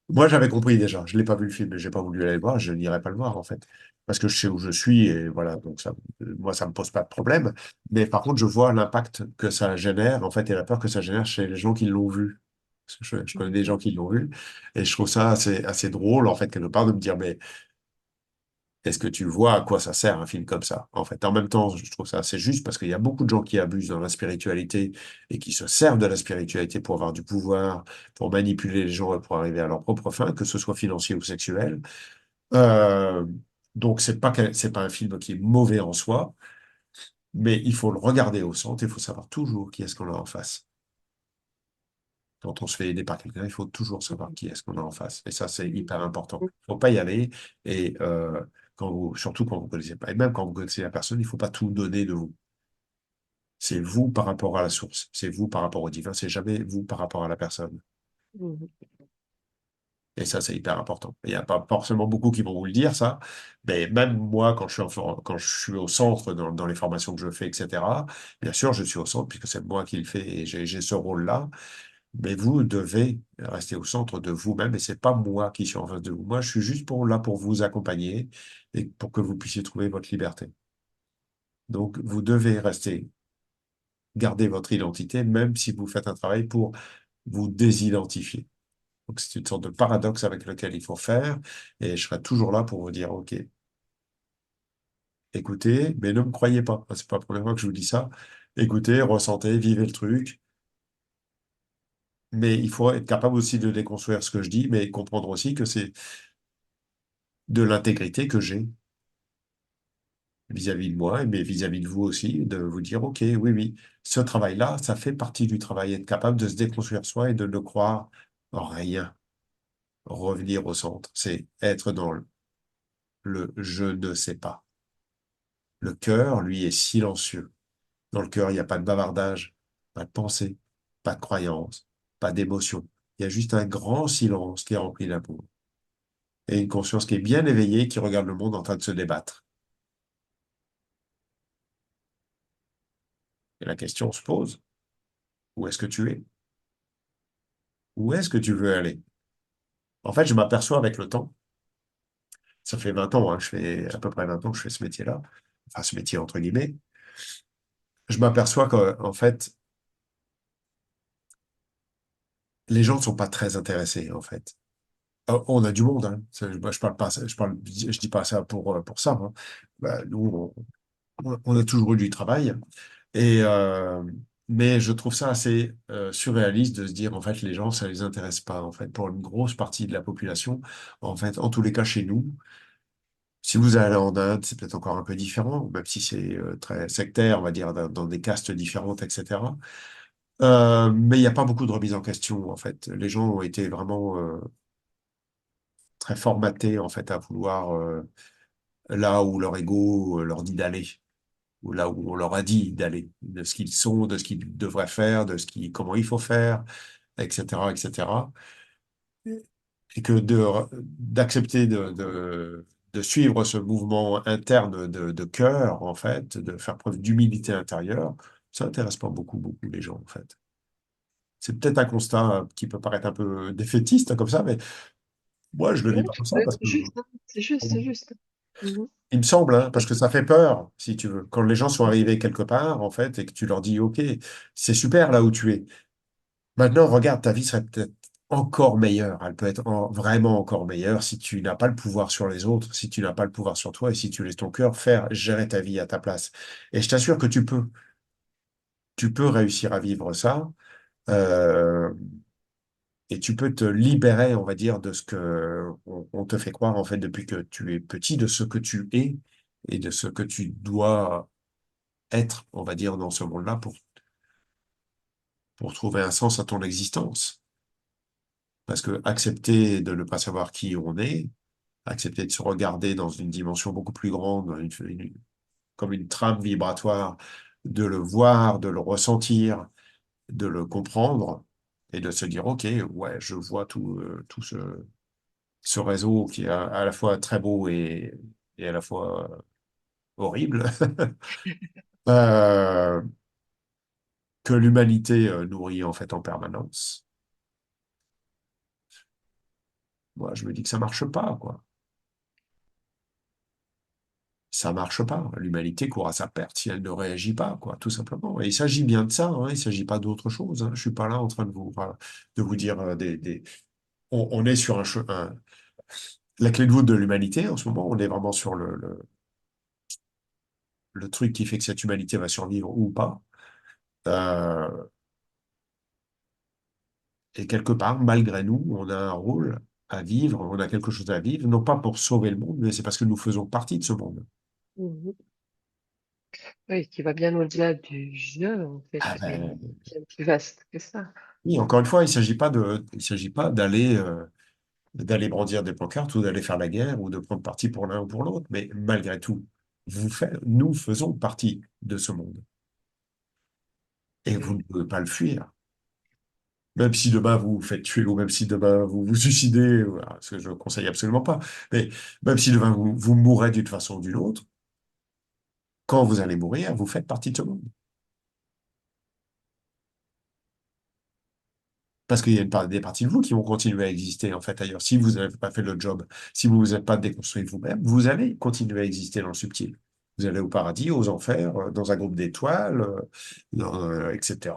Moi, j'avais compris déjà. Je l'ai pas vu le film, j'ai pas voulu aller le voir, je n'irai pas le voir, en fait. Parce que je sais où je suis et voilà, donc ça, moi, ça me pose pas de problème. Mais par contre, je vois l'impact que ça génère, en fait, et la peur que ça génère chez les gens qui l'ont vu. Parce que je connais des gens qui l'ont vu et je trouve ça assez drôle, en fait, quelque part, de me dire, mais est-ce que tu vois à quoi ça sert un film comme ça? En fait, en même temps, je trouve ça assez juste parce qu'il y a beaucoup de gens qui abusent dans la spiritualité et qui se servent de la spiritualité pour avoir du pouvoir, pour manipuler les gens et pour arriver à leur propre fin, que ce soit financier ou sexuel. Euh, donc, c'est pas un film qui est mauvais en soi, mais il faut le regarder au centre, il faut savoir toujours qui est-ce qu'on a en face. Quand on se fait aider par quelqu'un, il faut toujours savoir qui est-ce qu'on a en face. Et ça, c'est hyper important. Il faut pas y aller. Et surtout quand vous connaissez pas, et même quand vous connaissez la personne, il faut pas tout donner de vous. C'est vous par rapport à la source. C'est vous par rapport au divin. C'est jamais vous par rapport à la personne. Mhm. Et ça, c'est hyper important. Il n'y a pas forcément beaucoup qui vont vous le dire, ça. Mais même moi, quand je suis au centre dans les formations que je fais, etc., bien sûr, je suis au centre puisque c'est moi qui le fais et j'ai ce rôle-là. Mais vous devez rester au centre de vous-même et c'est pas moi qui suis en face de vous. Moi, je suis juste là pour vous accompagner et pour que vous puissiez trouver votre liberté. Donc, vous devez garder votre identité, même si vous faites un travail pour vous désidentifier. Donc, c'est une sorte de paradoxe avec lequel il faut faire et je serai toujours là pour vous dire, OK, écoutez, mais ne me croyez pas. C'est pas la première fois que je vous dis ça. Écoutez, ressentez, vivez le truc. Mais il faut être capable aussi de déconstruire ce que je dis, mais comprendre aussi que c'est de l'intégrité que j'ai vis-à-vis de moi, mais vis-à-vis de vous aussi, de vous dire, OK, oui, oui, ce travail-là, ça fait partie du travail, être capable de se déconstruire soi et de ne croire en rien. Revenir au centre, c'est être dans le je ne sais pas. Le cœur, lui, est silencieux. Dans le cœur, il n'y a pas de bavardage, pas de pensée, pas de croyance, pas d'émotion. Il y a juste un grand silence qui remplit la peau. Et une conscience qui est bien éveillée, qui regarde le monde en train de se débattre. Et la question se pose, où est-ce que tu es? Où est-ce que tu veux aller? En fait, je m'aperçois avec le temps, ça fait 20 ans, hein, je fais à peu près 20 ans que je fais ce métier-là, enfin ce métier entre guillemets, je m'aperçois qu'en fait, les gens ne sont pas très intéressés, en fait. On a du monde, hein. Moi, je parle pas, je dis pas ça pour ça, hein. Bah, nous, on a toujours eu du travail, et, mais je trouve ça assez surréaliste de se dire, en fait, les gens, ça les intéresse pas, en fait, pour une grosse partie de la population, en fait, en tous les cas chez nous. Si vous allez en Inde, c'est peut-être encore un peu différent, même si c'est très sectaire, on va dire, dans des castes différentes, etc. Mais il n'y a pas beaucoup de remise en question, en fait. Les gens ont été vraiment très formatés, en fait, à vouloir là où leur ego leur dit d'aller, ou là où on leur a dit d'aller, de ce qu'ils sont, de ce qu'ils devraient faire, comment il faut faire, etc., etc. Et que d'accepter de suivre ce mouvement interne de cœur, en fait, de faire preuve d'humilité intérieure, ça n'intéresse pas beaucoup, beaucoup les gens, en fait. C'est peut-être un constat qui peut paraître un peu défaitiste comme ça, mais moi, je le vis Non, pas tu comme ça peux, parce c'est que juste, hein. C'est juste, c'est juste. Mhm. il me semble, hein, parce que ça fait peur, si tu veux. Quand les gens sont arrivés quelque part, en fait, et que tu leur dis, OK, c'est super là où tu es. Maintenant, regarde, ta vie serait peut-être encore meilleure. Elle peut être vraiment encore meilleure si tu n'as pas le pouvoir sur les autres, si tu n'as pas le pouvoir sur toi et si tu laisses ton cœur faire gérer ta vie à ta place. Et je t'assure que tu peux. Tu peux réussir à vivre ça. euh, et tu peux te libérer, on va dire, de ce que on te fait croire, en fait, depuis que tu es petit, de ce que tu es et de ce que tu dois être, on va dire, dans ce monde-là pour trouver un sens à ton existence. Parce que accepter de ne pas savoir qui on est, accepter de se regarder dans une dimension beaucoup plus grande, comme une trame vibratoire, de le voir, de le ressentir, de le comprendre et de se dire, OK, ouais, je vois tout ce réseau qui est à la fois très beau et à la fois horrible, euh, que l'humanité nourrit en fait en permanence. Moi, je me dis que ça marche pas, quoi. Ça marche pas. L'humanité court à sa perte si elle ne réagit pas, quoi, tout simplement. Et il s'agit bien de ça, hein, il s'agit pas d'autre chose. Hein. Je suis pas là en train de vous dire on est sur la clé de voûte de l'humanité en ce moment. On est vraiment sur le truc qui fait que cette humanité va survivre ou pas. Euh, et quelque part, malgré nous, on a un rôle à vivre, on a quelque chose à vivre, non pas pour sauver le monde, mais c'est parce que nous faisons partie de ce monde. Mhm. Oui, qui va bien au-delà du jeu, en fait, Ah et ben, bien plus vaste que ça. oui, encore une fois, il s'agit pas d'aller brandir des pancartes ou d'aller faire la guerre ou de prendre parti pour l'un ou pour l'autre. Mais malgré tout, nous faisons partie de ce monde. Et vous ne Oui. pouvez pas le fuir. Même si demain vous vous faites tuer ou même si demain vous vous suicidez, voilà, ce que je ne conseille absolument pas, mais même si demain vous mourrez d'une façon ou d'une autre, quand vous allez mourir, vous faites partie de ce monde. Parce qu'il y a des parties de vous qui vont continuer à exister, en fait, ailleurs. Si vous n'avez pas fait le job, si vous ne vous êtes pas déconstruit vous-même, vous allez continuer à exister dans le subtil. Vous allez au paradis, aux enfers, dans un groupe d'étoiles, etc.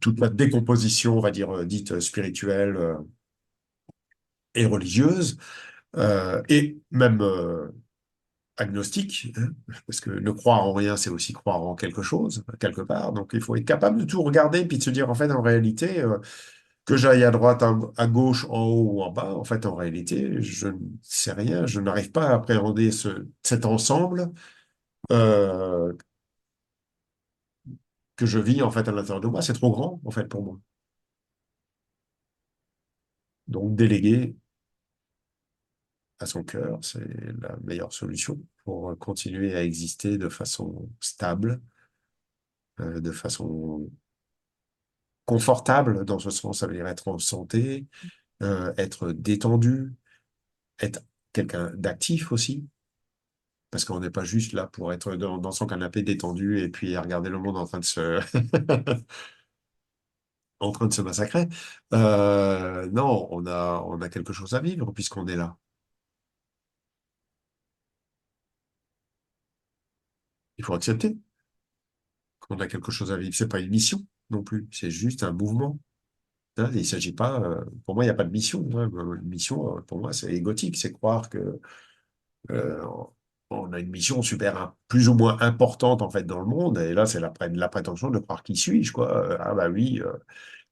Toute votre décomposition, on va dire, dite spirituelle et religieuse, et même agnostique, hein, parce que ne croire en rien, c'est aussi croire en quelque chose, quelque part. Donc il faut être capable de tout regarder, puis de se dire, en fait, en réalité, que j'aille à droite, à gauche, en haut ou en bas, en fait, en réalité, je ne sais rien, je n'arrive pas à appréhender cet ensemble euh, que je vis, en fait, à l'intérieur de moi. C'est trop grand, en fait, pour moi. Donc, déléguer à son cœur, c'est la meilleure solution pour continuer à exister de façon stable, de façon confortable, dans ce sens, ça veut dire être en santé, être détendu, être quelqu'un d'actif aussi. Parce qu'on n'est pas juste là pour être dans son canapé détendu et puis à regarder le monde en train de en train de se massacrer. Non, on a quelque chose à vivre puisqu'on est là. Il faut accepter qu'on a quelque chose à vivre. C'est pas une mission non plus. C'est juste un mouvement. Hein, il s'agit pas, pour moi, il n'y a pas de mission. Hein. Une mission, pour moi, c'est égotique. C'est croire que euh, on a une mission plus ou moins importante en fait dans le monde. Et là, c'est la prétention de croire qui suis-je, quoi. Ah bah oui.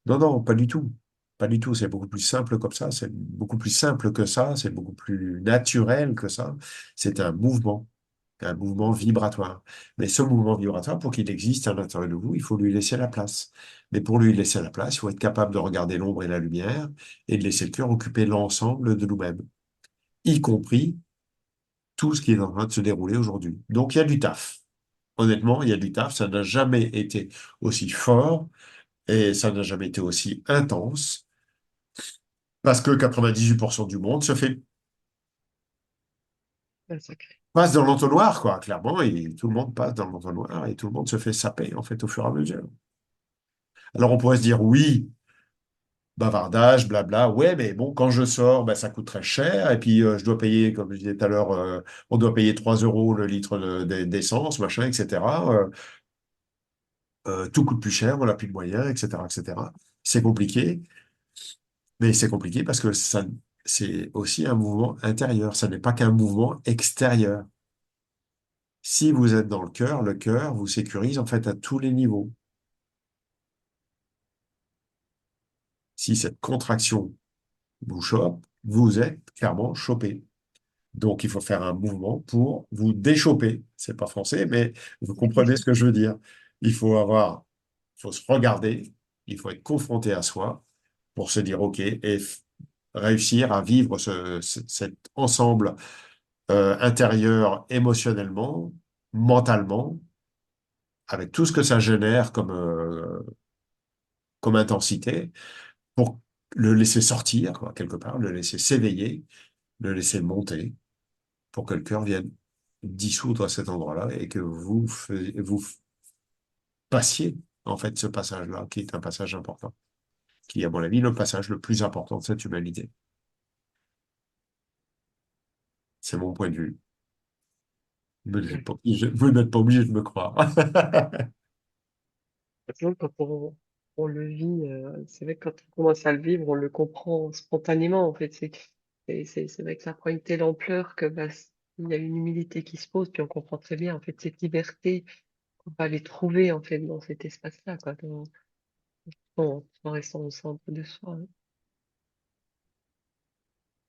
Non, non, pas du tout. Pas du tout. C'est beaucoup plus simple comme ça. C'est beaucoup plus simple que ça. C'est beaucoup plus naturel que ça. C'est un mouvement vibratoire. Mais ce mouvement vibratoire, pour qu'il existe à l'intérieur de vous, il faut lui laisser la place. Mais pour lui laisser la place, il faut être capable de regarder l'ombre et la lumière et de laisser le cœur occuper l'ensemble de nous-mêmes, y compris tout ce qui est en train de se dérouler aujourd'hui. Donc il y a du taf. Honnêtement, il y a du taf. Ça n'a jamais été aussi fort et ça n'a jamais été aussi intense parce que 98% du monde se fait Ouais, sacré. passe dans l'entonnoir, quoi, clairement, et tout le monde passe dans l'entonnoir et tout le monde se fait saper, en fait, au fur et à mesure. Alors on pourrait se dire, oui, bavardage, blabla, ouais, mais bon, quand je sors, ben, ça coûte très cher, et puis je dois payer, comme je disais tout à l'heure, on doit payer 3 euros le litre d'essence, machin, etc. Tout coûte plus cher, on n'a plus de moyens, etc., etc. C'est compliqué, mais c'est compliqué parce que ça, c'est aussi un mouvement intérieur, ça n'est pas qu'un mouvement extérieur. Si vous êtes dans le cœur vous sécurise en fait à tous les niveaux. Si cette contraction vous chope, vous êtes clairement chopé. Donc, il faut faire un mouvement pour vous déchoper. C'est pas français, mais vous comprenez ce que je veux dire. Il faut se regarder, il faut être confronté à soi pour se dire OK et réussir à vivre cet ensemble intérieur émotionnellement, mentalement, avec tout ce que ça génère comme intensité, pour le laisser sortir, quoi, quelque part, le laisser s'éveiller, le laisser monter, pour que le cœur vienne dissoudre à cet endroit-là et que vous passiez, en fait, ce passage-là, qui est un passage important, qui est, à mon avis, le passage le plus important de cette humanité. C'est mon point de vue. Ouais. Vous n'êtes pas obligé de me croire. Exemple, on le vit, c'est vrai que quand on commence à le vivre, on le comprend spontanément, en fait. C'est vrai que ça prend une telle ampleur que bah, il y a une humilité qui se pose, puis on comprend très bien, en fait, cette liberté qu'on va aller trouver, en fait, dans cet espace-là, quoi, en restant au centre de soi, hein.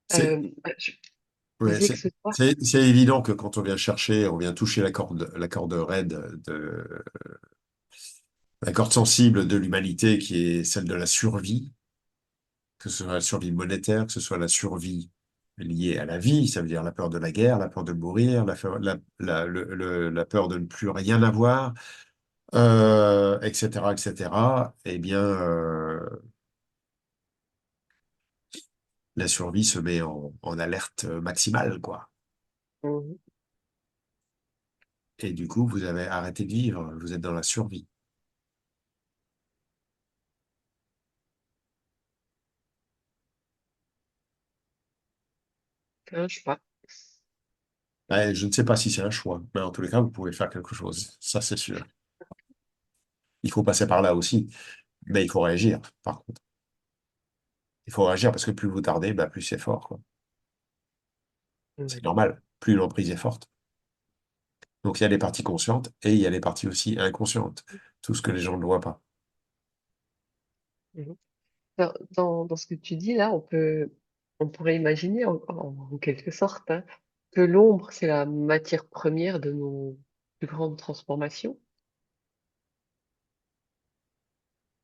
C'est Je ouais, disais que ce soir, c'est évident que quand on vient chercher, on vient toucher la corde raide la corde sensible de l'humanité qui est celle de la survie, que ce soit la survie monétaire, que ce soit la survie liée à la vie, ça veut dire la peur de la guerre, la peur de mourir, la peur de ne plus rien avoir, etc., etc., eh bien, la survie se met en alerte maximale, quoi. on- Et du coup, vous avez arrêté de vivre, vous êtes dans la survie. je sais pas. Ouais, je ne sais pas si c'est un choix, mais en tous les cas, vous pouvez faire quelque chose, ça c'est sûr. Il faut passer par là aussi, mais il faut réagir, par contre. Il faut réagir parce que plus vous tardez, bah, plus c'est fort, quoi. C'est Ouais. normal, plus l'emprise est forte. Donc il y a les parties conscientes et il y a les parties aussi inconscientes, tout ce que les gens ne voient pas. Mhm. Dans ce que tu dis là, on pourrait imaginer en quelque sorte, hein, que l'ombre, c'est la matière première de nos plus grandes transformations.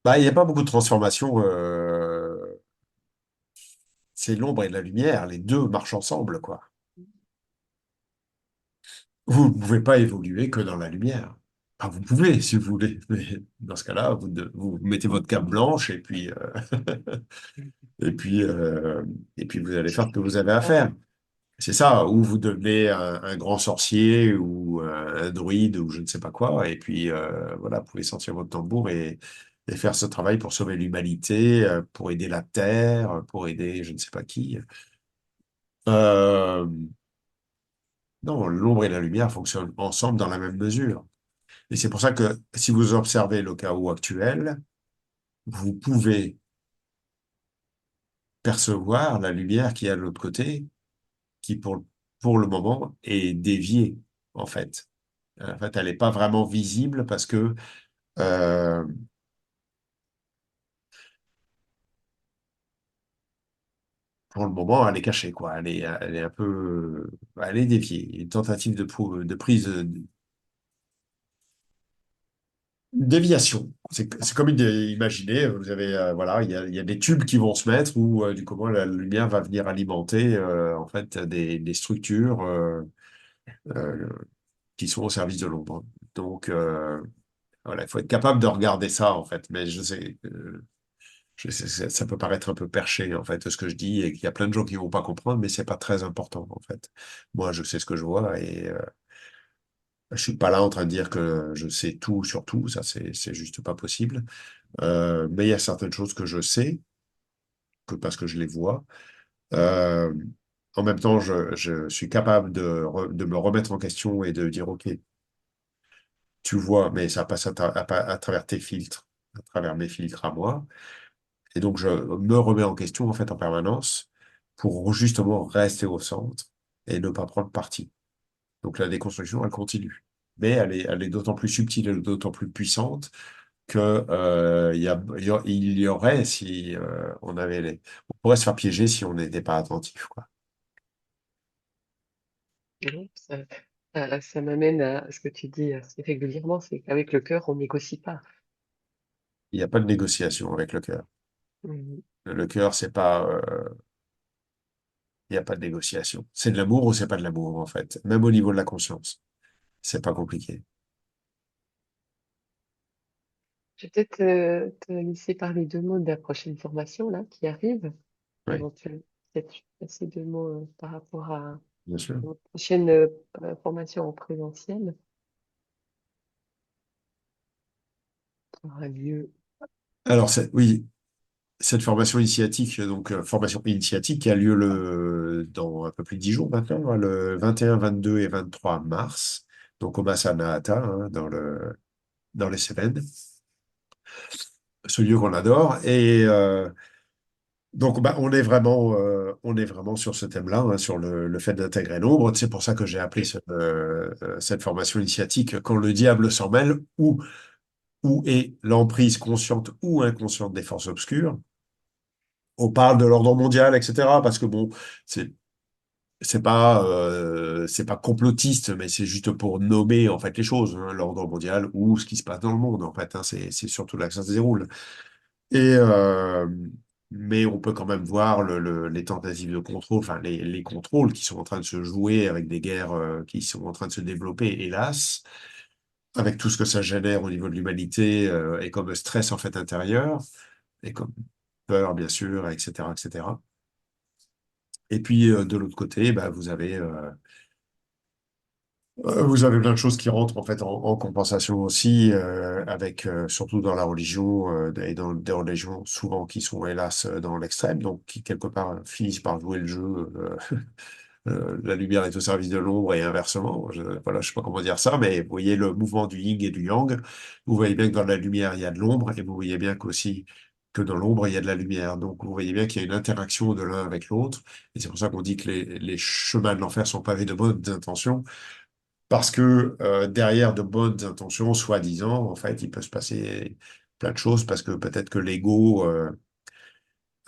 Bah, il n'y a pas beaucoup de transformation, c'est l'ombre et la lumière, les deux marchent ensemble, quoi. Vous ne pouvez pas évoluer que dans la lumière. Enfin, vous pouvez, si vous voulez, mais dans ce cas-là, vous mettez votre cape blanche et puis, euh, et puis vous allez faire ce que vous avez à Ah, faire. C'est ça, ou vous devenez un grand sorcier ou un druide ou je ne sais pas quoi, et puis voilà, vous pouvez sortir votre tambour et faire ce travail pour sauver l'humanité, pour aider la Terre, pour aider je ne sais pas qui. Euh, non, l'ombre et la lumière fonctionnent ensemble dans la même mesure. Et c'est pour ça que si vous observez le chaos actuel, vous pouvez percevoir la lumière qui est à l'autre côté, qui pour le moment est déviée, en fait. En fait, elle n'est pas vraiment visible parce que euh, pour le moment, elle est cachée, quoi. Elle est un peu, elle est déviée. Une tentative de prise, une déviation. C'est comme imaginez, vous avez, voilà, il y a des tubes qui vont se mettre où, du coup, la lumière va venir alimenter, en fait, des structures. euh, qui sont au service de l'ombre. Donc, voilà, il faut être capable de regarder ça, en fait. Mais je sais, ça peut paraître un peu perché, en fait, ce que je dis, et qu'il y a plein de gens qui vont pas comprendre, mais c'est pas très important, en fait. Moi, je sais ce que je vois, et je suis pas là en train de dire que je sais tout sur tout, ça, c'est juste pas possible. Mais il y a certaines choses que je sais, que parce que je les vois. Euh, En même temps, je suis capable de me remettre en question et de dire, OK, tu vois, mais ça passe à travers tes filtres, à travers mes filtres à moi. Et donc, je me remets en question, en fait, en permanence pour justement rester au centre et ne pas prendre parti. Donc, la déconstruction, elle continue. Mais elle est d'autant plus subtile et d'autant plus puissante que, il y aurait, si on avait on pourrait se faire piéger si on n'était pas attentif, quoi. Non, ça m'amène à ce que tu dis assez régulièrement, c'est qu'avec le cœur, on négocie pas. Il n'y a pas de négociation avec le cœur. Mhm. Le cœur, c'est pas, il n'y a pas de négociation. C'est de l'amour ou c'est pas de l'amour, en fait. Même au niveau de la conscience. C'est pas compliqué. Je vais peut-être te laisser parler deux mots de la prochaine formation là qui arrive. Oui, Éventuellement, peut-être passer deux mots par rapport à bien sûr. notre prochaine formation en présentiel qui aura lieu. Alors, oui, cette formation initiatique, donc formation initiatique qui a lieu dans un peu plus de 10 jours maintenant, hein, le 21, 22 et 23 mars, donc au Massanahata, hein, dans les Cévennes, ce lieu qu'on adore. Et donc, bah, on est vraiment sur ce thème-là, hein, sur le fait d'intégrer l'ombre. C'est pour ça que j'ai appelé cette formation initiatique Quand le diable s'en mêle, où est l'emprise consciente ou inconsciente des forces obscures. On parle de l'ordre mondial, etc. Parce que bon, c'est c'est pas complotiste, mais c'est juste pour nommer en fait les choses, hein, l'ordre mondial ou ce qui se passe dans le monde en fait. Hein, c'est surtout là que ça se déroule. Et mais on peut quand même voir les tentatives de contrôle, enfin les contrôles qui sont en train de se jouer avec des guerres qui sont en train de se développer, hélas, avec tout ce que ça génère au niveau de l'humanité et comme stress en fait intérieur et comme peur bien sûr, etc., etc. Et puis de l'autre côté, bah, vous avez plein de choses qui rentrent en fait en compensation aussi, avec surtout dans la religion et dans des religions souvent qui sont hélas dans l'extrême, donc qui quelque part finissent par jouer le jeu. La lumière est au service de l'ombre et inversement. Voilà, je sais pas comment dire ça, mais vous voyez le mouvement du yin et du yang. Vous voyez bien que dans la lumière il y a de l'ombre et vous voyez bien qu'aussi que dans l'ombre il y a de la lumière. Donc vous voyez bien qu'il y a une interaction de l'un avec l'autre. Et c'est pour ça qu'on dit que les chemins de l'enfer sont pavés de bonnes intentions. Parce que derrière de bonnes intentions, soi-disant, en fait, il peut se passer plein de choses parce que peut-être que l'ego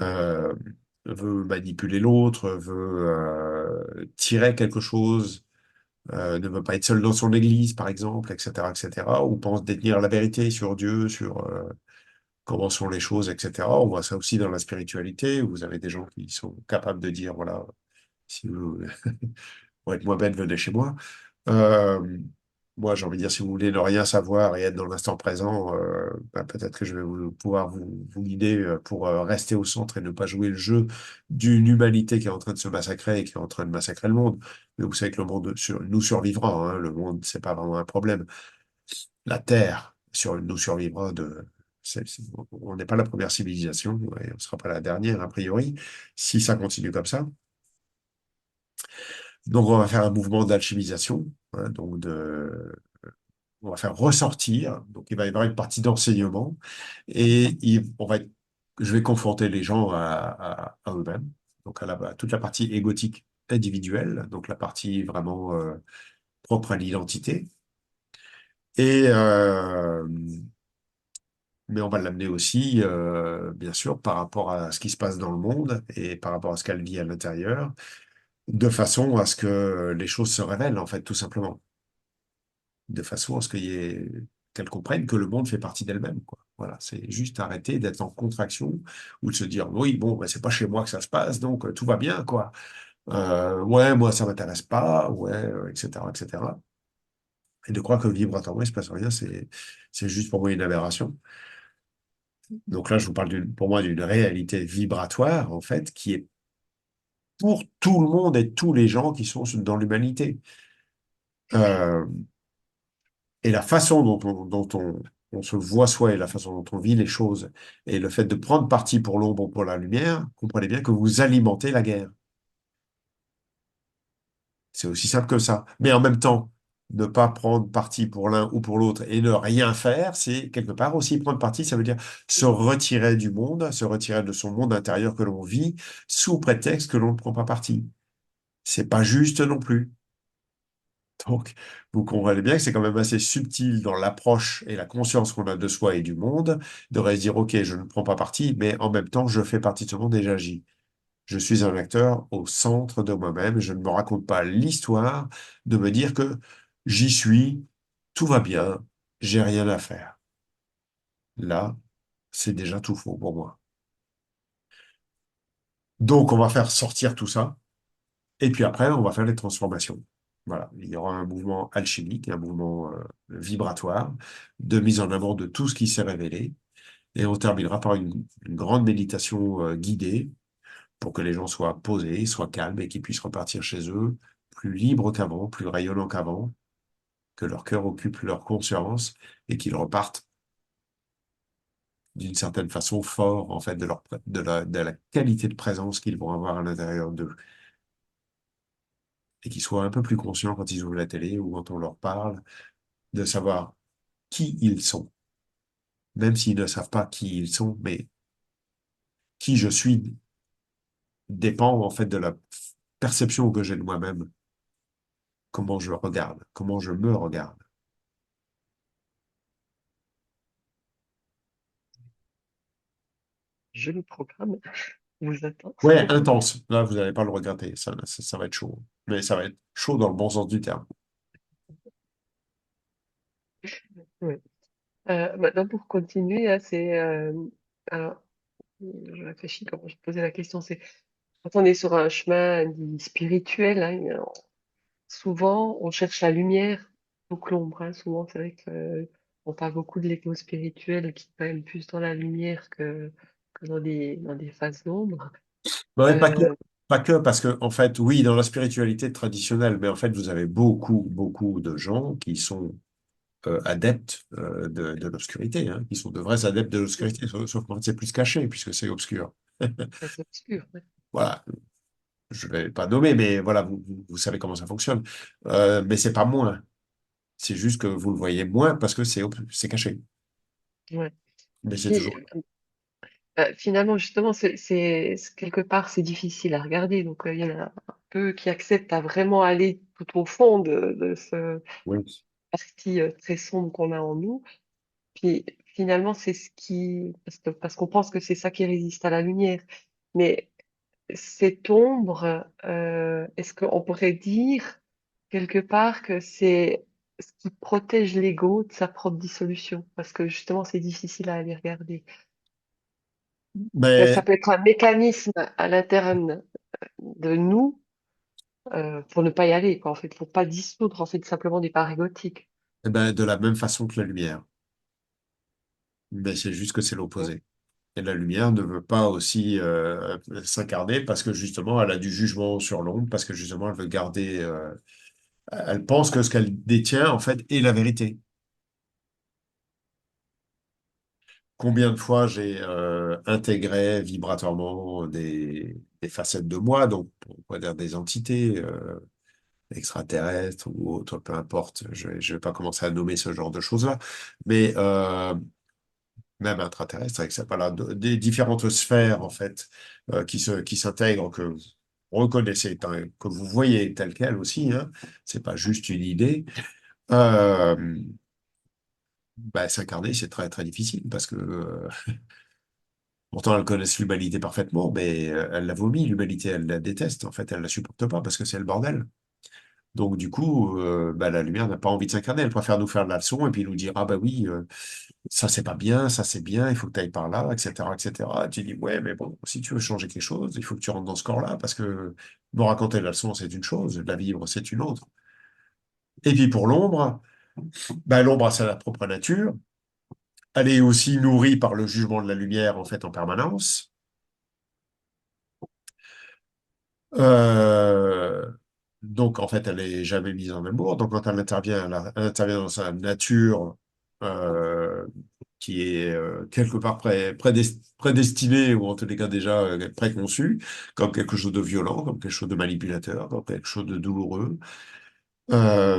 euh, veut manipuler l'autre, veut tirer quelque chose, ne veut pas être seul dans son église, par exemple, etc., etc., ou pense détenir la vérité sur Dieu, sur comment sont les choses, etc. On voit ça aussi dans la spiritualité, où vous avez des gens qui sont capables de dire, voilà, si vous, pour être moins bête, venez chez moi. Euh, Moi, j'ai envie de dire, si vous voulez ne rien savoir et être dans l'instant présent, bah, peut-être que je vais pouvoir vous guider pour rester au centre et ne pas jouer le jeu d'une humanité qui est en train de se massacrer et qui est en train de massacrer le monde. Mais vous savez que le monde nous survivra, hein, le monde, c'est pas vraiment un problème. La Terre nous survivra on n'est pas la première civilisation et on ne sera pas la dernière, a priori, si ça continue comme ça. Donc, on va faire un mouvement d'alchimisation, hein, on va faire ressortir. Donc, il va y avoir une partie d'enseignement et je vais confronter les gens à eux-mêmes. Donc, à toute la partie égotique individuelle, donc la partie vraiment propre à l'identité. Et mais on va l'amener aussi, bien sûr, par rapport à ce qui se passe dans le monde et par rapport à ce qu'elle vit à l'intérieur, de façon à ce que les choses se révèlent, en fait, tout simplement. De façon à ce qu'elle comprenne que le monde fait partie d'elle-même, quoi. Voilà, c'est juste arrêter d'être en contraction ou de se dire, oui, bon, ben, c'est pas chez moi que ça se passe, donc tout va bien, quoi. Ouais, moi, ça m'intéresse pas, ouais, etc., etc. Et de croire que vibratoirement, il se passe rien, c'est juste pour moi une aberration. Donc là, je vous parle pour moi d'une réalité vibratoire, en fait, qui est pour tout le monde et tous les gens qui sont dans l'humanité. Euh, et la façon on se voit soi et la façon dont on vit les choses et le fait de prendre parti pour l'ombre ou pour la lumière, comprenez bien que vous alimentez la guerre. C'est aussi simple que ça. Mais en même temps, ne pas prendre parti pour l'un ou pour l'autre et ne rien faire, c'est quelque part aussi prendre parti, ça veut dire se retirer du monde, se retirer de son monde intérieur que l'on vit sous prétexte que l'on ne prend pas parti. C'est pas juste non plus. Donc, vous comprenez bien que c'est quand même assez subtil dans l'approche et la conscience qu'on a de soi et du monde, de se dire, OK, je ne prends pas parti, mais en même temps, je fais partie de ce monde et j'agis. Je suis un acteur au centre de moi-même. Je ne me raconte pas l'histoire de me dire que j'y suis, tout va bien, j'ai rien à faire. Là, c'est déjà tout faux pour moi. Donc, on va faire sortir tout ça. Et puis après, on va faire les transformations. Voilà, il y aura un mouvement alchimique, un mouvement vibratoire de mise en avant de tout ce qui s'est révélé. Et on terminera par une grande méditation guidée pour que les gens soient posés, soient calmes et qu'ils puissent repartir chez eux plus libres qu'avant, plus rayonnants qu'avant, que leur cœur occupe leur conscience et qu'ils repartent d'une certaine façon forts en fait de la qualité de présence qu'ils vont avoir à l'intérieur d'eux et qu'ils soient un peu plus conscients quand ils ouvrent la télé ou quand on leur parle de savoir qui ils sont, même s'ils ne savent pas qui ils sont, mais qui je suis dépend en fait de la perception que j'ai de moi-même, comment je regarde, comment je me regarde. Je le programme vous attend. Ouais, intense. Là, vous n'allez pas le regretter. Ça va être chaud. Mais ça va être chaud dans le bon sens du terme. Ouais. Maintenant, pour continuer, hein, alors, je réfléchis comment je posais la question. C'est quand on est sur un chemin dit spirituel, hein, souvent on cherche la lumière plutôt que l'ombre. Hein. Souvent, c'est vrai que on parle beaucoup de l'égo spirituel qui est quand même plus dans la lumière que dans des phases d'ombre. Ouais, Euh, pas que, parce que, en fait, oui, dans la spiritualité traditionnelle, mais en fait, vous avez beaucoup de gens qui sont adeptes de l'obscurité, hein, qui sont de vrais adeptes de l'obscurité, sauf qu'en fait, c'est plus caché, puisque c'est obscur. c'est obscur. Ouais. Voilà, je vais pas nommer, mais voilà, vous savez comment ça fonctionne. Mais c'est pas moins. C'est juste que vous le voyez moins parce que c'est caché. Ouais. Mais c'est Puis, toujours. finalement, justement, quelque part, c'est difficile à regarder. Donc, il y en a un peu qui acceptent à vraiment aller tout au fond de ce Oui. partie très sombre qu'on a en nous. Puis, finalement, c'est parce qu'on pense que c'est ça qui résiste à la lumière. Mais cette ombre, est-ce qu'on pourrait dire quelque part que c'est ce qui protège l'ego de sa propre dissolution? Parce que justement, c'est difficile à aller regarder. Ça Mais peut être un mécanisme à l'interne de nous pour ne pas y aller, quoi. En fait, faut pas dissoudre en fait simplement des parts égotiques. eh ben, de la même façon que la lumière. Mais c'est juste que c'est Ouais, l'opposé. Et la lumière ne veut pas aussi s'incarner parce que justement, elle a du jugement sur l'ombre, parce que justement, elle veut garder. Elle pense que ce qu'elle détient, en fait, est la vérité. Combien de fois j'ai intégré vibratoirement des facettes de moi, donc on pourrait dire des entités extraterrestres ou autres, peu importe. Je vais pas commencer à nommer ce genre de choses-là, mais même intraterrestre, avec ça, voilà, des différentes sphères en fait qui s'intègrent, que vous reconnaissez, que vous voyez telles quelles aussi, hein, c'est pas juste une idée. Euh, bah, s'incarner, c'est très très difficile parce que pourtant elles connaissent l'humanité parfaitement, mais elles la vomit l'humanité, elles la détestent en fait, elles la supportent pas parce que c'est le bordel. Donc, du coup, bah, la lumière n'a pas envie de s'incarner. Elle préfère nous faire de la leçon et puis nous dire, ah bah oui, ça c'est pas bien, ça c'est bien, il faut que tu ailles par là, etc., etc. Tu dis, ouais, mais bon, si tu veux changer quelque chose, il faut que tu rentres dans ce corps-là parce que me raconter la leçon, c'est une chose, la vivre, c'est une autre. Et puis pour l'ombre, bah, l'ombre a sa propre nature. Elle est aussi nourrie par le jugement de la lumière, en fait, en permanence. Euh, donc, en fait, elle est jamais mise en amour. Donc, quand elle intervient, elle intervient dans sa nature euh, qui est quelque part prédestinée, ou en tous les cas déjà préconçue, comme quelque chose de violent, comme quelque chose de manipulateur, comme quelque chose de douloureux,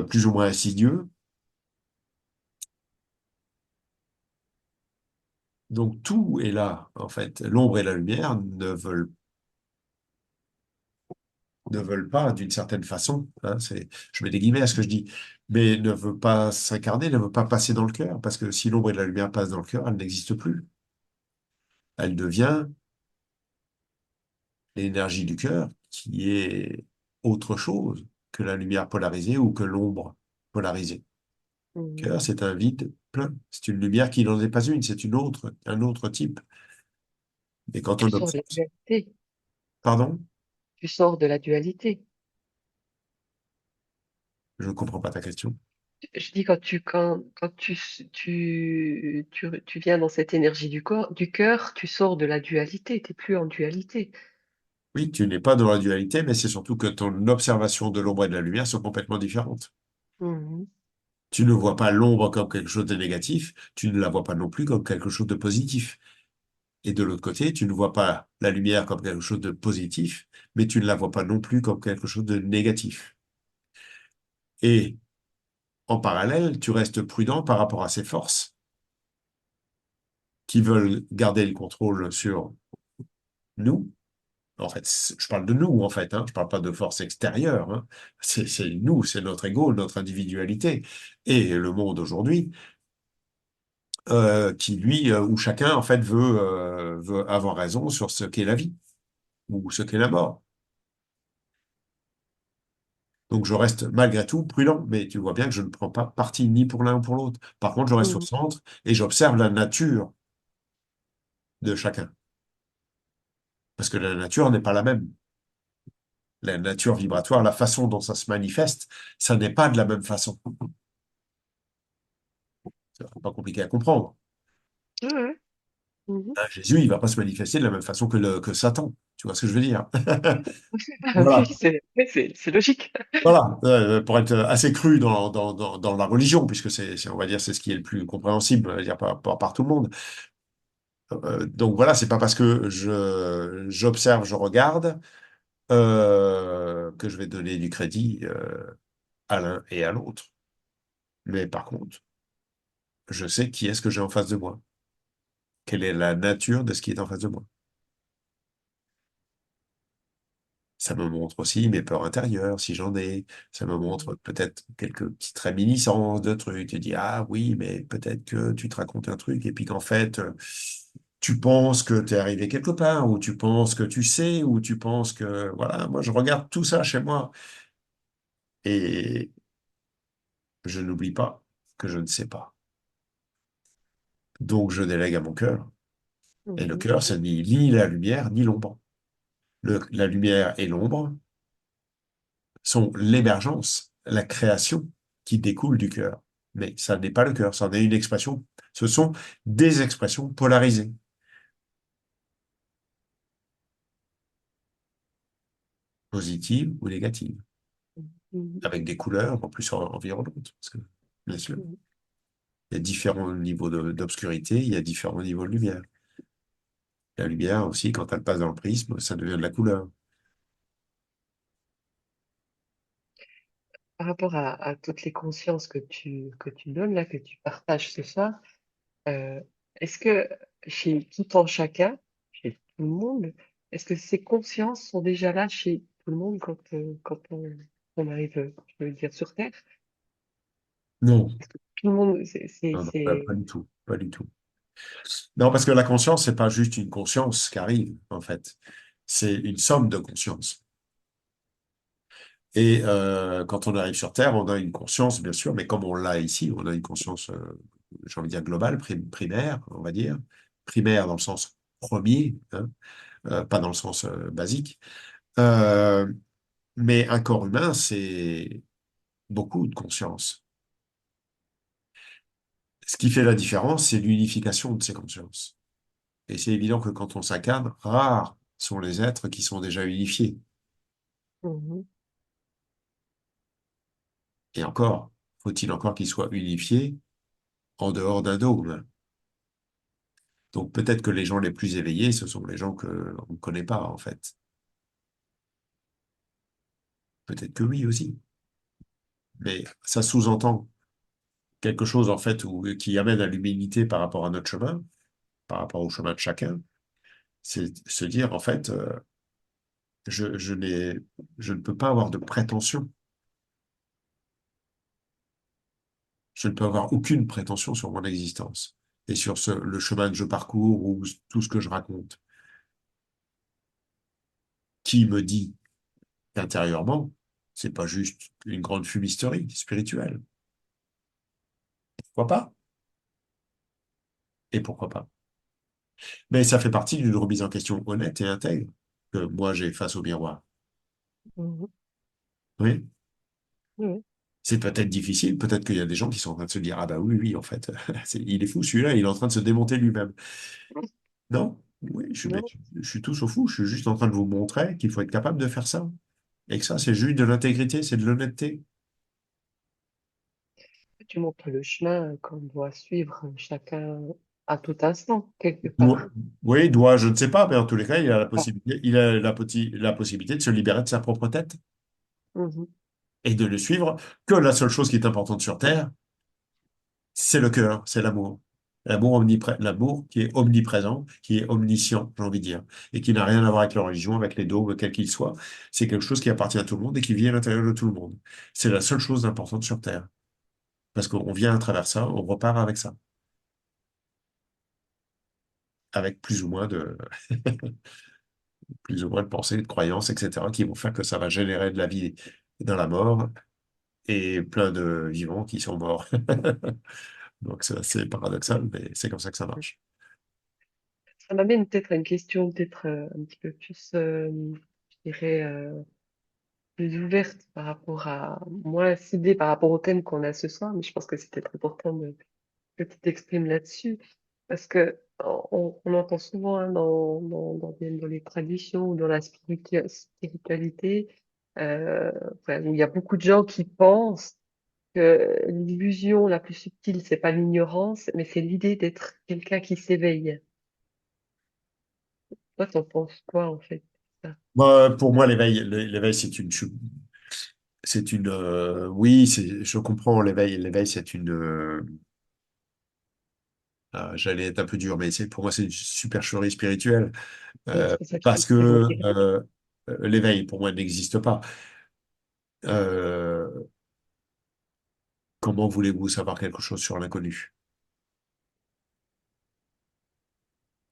plus ou moins insidieux. Donc, tout est là, en fait. L'ombre et la lumière ne veulent pas, d'une certaine façon, hein, je mets des guillemets à ce que je dis, mais ne veut pas s'incarner, ne veut pas passer dans le cœur, parce que si l'ombre et la lumière passent dans le cœur, elle n'existe plus. Elle devient l'énergie du cœur, qui est autre chose que la lumière polarisée ou que l'ombre polarisée. Le cœur, Mhm. c'est un vide plein. C'est une lumière qui n'en est pas une, c'est un autre type. Et quand Tu on sors de observe, la dualité. pardon, Tu sors de la dualité. je ne comprends pas ta question. Je dis quand tu viens dans cette énergie du cœur, tu sors de la dualité, t'es plus en dualité. Oui, tu n'es pas dans la dualité, mais c'est surtout que ton observation de l'ombre et de la lumière sont complètement différentes. Mhm. Tu ne vois pas l'ombre comme quelque chose de négatif, tu ne la vois pas non plus comme quelque chose de positif. Et de l'autre côté, tu ne vois pas la lumière comme quelque chose de positif, mais tu ne la vois pas non plus comme quelque chose de négatif. Et en parallèle, tu restes prudent par rapport à ces forces qui veulent garder le contrôle sur nous. En fait, je parle de nous, en fait, hein. Je parle pas de force extérieure, hein. C'est nous, c'est notre ego, notre individualité. Et le monde aujourd'hui, qui lui, où chacun, en fait, veut avoir raison sur ce qu'est la vie ou ce qu'est la mort. Donc je reste malgré tout prudent, mais tu vois bien que je ne prends pas parti ni pour l'un ou pour l'autre. Par contre, je reste au Mhm. centre et j'observe la nature de chacun. Parce que la nature n'est pas la même. La nature vibratoire, la façon dont ça se manifeste, ça n'est pas de la même façon. C'est pas compliqué à comprendre. Ouais, ouais. Mhm. Hein, Jésus, il va pas se manifester de la même façon que Satan. Tu vois ce que je veux dire? Ah oui, Voilà. c'est logique. Voilà, pour être assez cru dans la religion, puisque on va dire, c'est ce qui est le plus compréhensible, on va dire, par tout le monde. Donc voilà, c'est pas parce que j'observe, je regarde, que je vais donner du crédit à l'un et à l'autre. Mais par contre, je sais qui est-ce que j'ai en face de moi. Quelle est la nature de ce qui est en face de moi. Ça me montre aussi mes peurs intérieures, si j'en ai. Ça me montre Mhm. peut-être quelques petites réminiscences de trucs. Tu dis, ah oui, mais peut-être que tu te racontes un truc et puis qu'en fait, tu penses que tu es arrivé quelque part, ou tu penses que tu sais, ou tu penses que... Voilà, moi, je regarde tout ça chez moi. Et je n'oublie pas que je ne sais pas. Donc, je délègue à mon cœur. Et le Mhm. cœur, c'est ni la lumière, ni l'ombre. La lumière et l'ombre sont l'émergence, la création qui découle du cœur. Mais ça n'est pas le cœur, ça en est une expression. Ce sont des expressions polarisées, positives ou négatives, Mhm. avec des couleurs en plus environnantes. Parce que, bien sûr, Mhm. il y a différents niveaux d'obscurité, il y a différents niveaux de lumière. La lumière aussi, quand elle passe dans le prisme, ça devient de la couleur. Par rapport à toutes les consciences que tu donnes là, que tu partages ce soir, euh, est-ce que chez tout en chacun, chez tout le monde, est-ce que ces consciences sont déjà là chez tout le monde quand on arrive, je veux dire, sur Terre? Non, Est-ce que tout le monde, non, non, pas c'est... du tout, pas du tout. Non, parce que la conscience, c'est pas juste une conscience qui arrive, en fait. C'est une somme de conscience. Et quand on arrive sur Terre, on a une conscience, bien sûr, mais comme on l'a ici, on a une conscience, j'ai envie de dire globale, primaire, on va dire, primaire dans le sens premier, hein, pas dans le sens basique. Euh, mais un corps humain, c'est beaucoup de conscience. Ce qui fait la différence, c'est l'unification de ces consciences. Et c'est évident que quand on s'incarne, rares sont les êtres qui sont déjà unifiés. Mhm. Et encore, faut-il encore qu'ils soient unifiés en dehors d'un dogme. Donc peut-être que les gens les plus éveillés, ce sont les gens que on ne connaît pas, en fait. Peut-être que oui aussi. Mais ça sous-entend quelque chose, en fait, qui amène à l'humilité par rapport à notre chemin, par rapport au chemin de chacun. C'est se dire, en fait, je, je n'ai, je ne peux pas avoir de prétention. Je ne peux avoir aucune prétention sur mon existence et sur le chemin que je parcours ou tout ce que je raconte. Qui me dit intérieurement, c'est pas juste une grande fumisterie spirituelle. Pourquoi pas? Et pourquoi pas? Mais ça fait partie d'une remise en question honnête et intègre que moi j'ai face au miroir. Mhm. Oui. Oui. C'est peut-être difficile, peut-être qu'il y a des gens qui sont en train de se dire, ah bah oui, oui, en fait, il est fou celui-là, il est en train de se démonter lui-même. Non, oui, mais Non, je suis tout sauf fou, je suis juste en train de vous montrer qu'il faut être capable de faire ça. Et que ça, c'est juste de l'intégrité, c'est de l'honnêteté. tu montres le chemin qu'on doit suivre chacun à tout instant, quelque Doit, part. oui, doit, je ne sais pas, mais en tous les cas, il a la possibilité, la possibilité de se libérer de sa propre tête Mhm. et de ne suivre que la seule chose qui est importante sur Terre, c'est le cœur, c'est l'amour. L'amour qui est omniprésent, qui est omniscient, j'ai envie de dire, et qui n'a rien à voir avec la religion, avec les dogmes, quels qu'ils soient. C'est quelque chose qui appartient à tout le monde et qui vit à l'intérieur de tout le monde. C'est la seule chose d'importante sur Terre. Parce qu'on vient à travers ça, on repart avec ça, avec plus ou moins de pensées, de croyances, etc., qui vont faire que ça va générer de la vie dans la mort et plein de vivants qui sont morts. Donc c'est assez paradoxal, mais c'est comme ça que ça marche. Ça m'amène peut-être à une question peut-être un petit peu plus, je dirais, plus ouverte par rapport à, moins ciblée par rapport au thème qu'on a ce soir, mais je pense que c'est peut-être important que tu t'exprimes là-dessus, parce que on entend souvent hein, dans les traditions ou dans la spiritualité, enfin, où il y a beaucoup de gens qui pensent que l'illusion la plus subtile, c'est pas l'ignorance, mais c'est l'idée d'être quelqu'un qui s'éveille. Toi, t'en penses quoi, en fait, de ça? Pour moi, l'éveil, oui, je comprends l'éveil. L'éveil, j'allais être un peu dur, mais pour moi, c'est une supercherie spirituelle. Oui, Euh, c'est pour ça parce que qu'il faut le dire. l'éveil, pour moi, n'existe pas. Euh, Comment voulez-vous savoir quelque chose sur l'inconnu?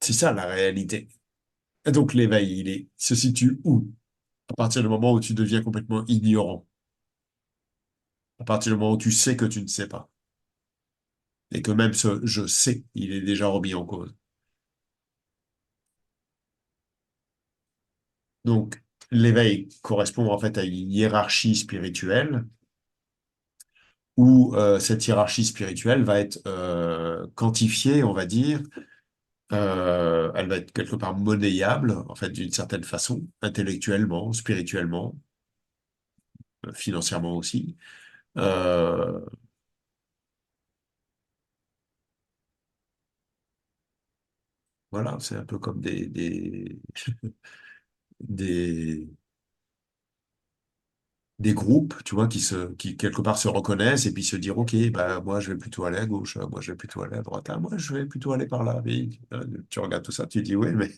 C'est ça la réalité. Et donc l'éveil, se situe où? À partir du moment où tu deviens complètement ignorant. À partir du moment où tu sais que tu ne sais pas. Et que même ce je sais, il est déjà remis en cause. Donc l'éveil correspond en fait à une hiérarchie spirituelle où cette hiérarchie spirituelle va être quantifiée, on va dire. Elle va être quelque part monnayable, en fait, d'une certaine façon, intellectuellement, spirituellement, financièrement aussi. Euh, voilà, c'est un peu comme des, des groupes, tu vois, qui quelque part se reconnaissent et puis se dire, OK, bah, moi, je vais plutôt aller à gauche, moi, je vais plutôt aller à droite, ah, moi, je vais plutôt aller par là. Mais, tu regardes tout ça, tu dis, oui, mais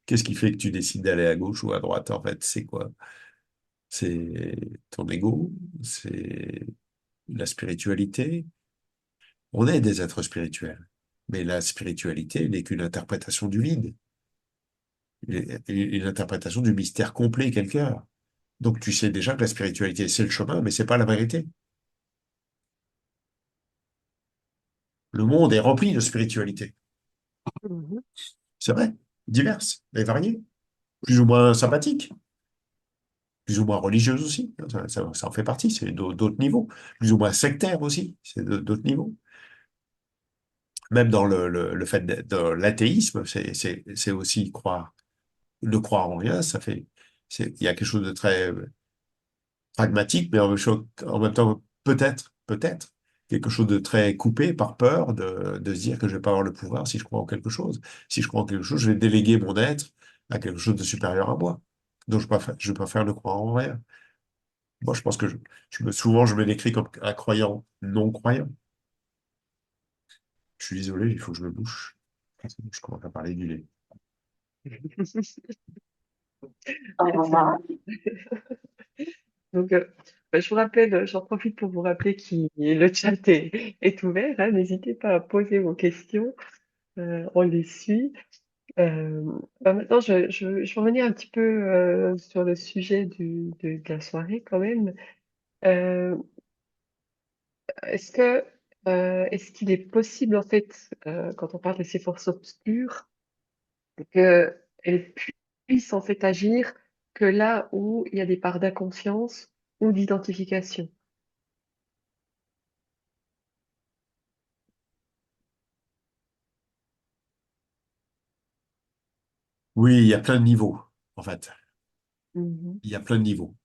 qu'est-ce qui fait que tu décides d'aller à gauche ou à droite, en fait? C'est quoi? C'est ton ego? C'est la spiritualité? On est des êtres spirituels. Mais la spiritualité n'est qu'une interprétation du vide, une interprétation du mystère complet quelque part. Donc tu sais déjà que la spiritualité, c'est le chemin, mais c'est pas la vérité. Le monde est rempli de spiritualité. Mhm. C'est vrai, diverses et variées, plus ou moins sympathiques, plus ou moins religieuses aussi. Ça en fait partie, c'est d'autres niveaux. Plus ou moins sectaires aussi, c'est d'autres niveaux. Même dans le fait de l'athéisme, c'est aussi croire. Ne croire en rien, ça fait, il y a quelque chose de très pragmatique, mais en même temps, peut-être, quelque chose de très coupé par peur de se dire que je vais pas avoir le pouvoir si je crois en quelque chose. Si je crois en quelque chose, je vais déléguer mon être à quelque chose de supérieur à moi. Donc, je préfère ne croire en rien. Moi, je pense que souvent, je me décris comme un croyant non-croyant. Je suis désolé, il faut que je me bouche. Je commence à parler du lait. Merci. Donc, je vous rappelle, j'en profite pour vous rappeler que le chat est ouvert, hein, n'hésitez pas à poser vos questions, on les suit. Euh, Maintenant, je vais revenir un petit peu sur le sujet de la soirée quand même. Euh, est-ce que, est-ce qu'il est possible, en fait, quand on parle de ces forces obscures, qu'elles puissent en fait agir que là où il y a des parts d'inconscience ou d'identification? Oui, il y a plein de niveaux, en fait. Mhm, Il y a plein de niveaux.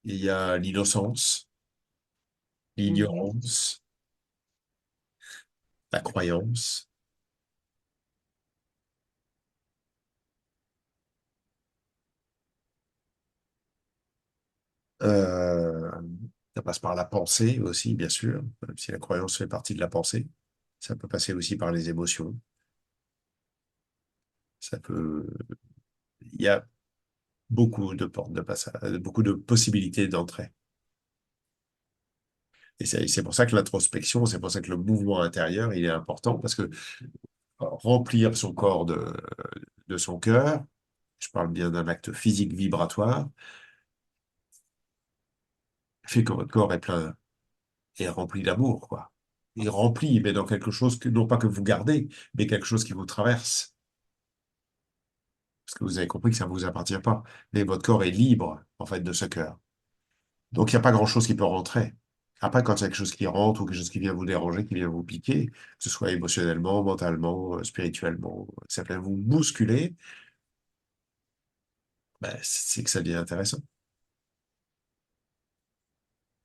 Il y a l'innocence, mhm, l'ignorance, la croyance. Euh, Ça passe par la pensée aussi, bien sûr, même si la croyance fait partie de la pensée. Ça peut passer aussi par les émotions. Ça peut, il y a beaucoup de portes de passage, beaucoup de possibilités d'entrée. Et c'est pour ça que l'introspection, c'est pour ça que le mouvement intérieur, il est important parce que remplir son corps de son cœur, je parle bien d'un acte physique vibratoire, fait que votre corps est plein, est rempli d'amour, quoi. Il est rempli, mais dans quelque chose que, non pas que vous gardez, mais quelque chose qui vous traverse. Parce que vous avez compris que ça ne vous appartient pas. Mais votre corps est libre, en fait, de ce cœur. Donc, il n'y a pas grand-chose qui peut rentrer. Après, quand il y a quelque chose qui rentre ou quelque chose qui vient vous déranger, qui vient vous piquer, que ce soit émotionnellement, mentalement, spirituellement, ça vient vous bousculer, ben, c'est que ça devient intéressant.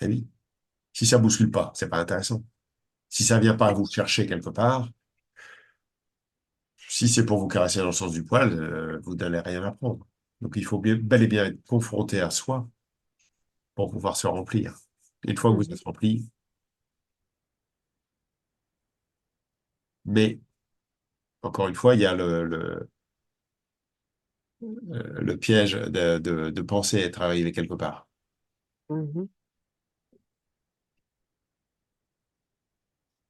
Eh oui. Si ça bouscule pas, c'est pas intéressant. Si ça vient pas vous chercher quelque part, si c'est pour vous caresser dans le sens du poil, vous n'allez rien apprendre. Donc, il faut bel et bien être confronté à soi pour pouvoir se remplir. Une fois que vous mhm, êtes rempli, mais encore une fois, il y a le piège de penser être arrivé quelque part. mhm.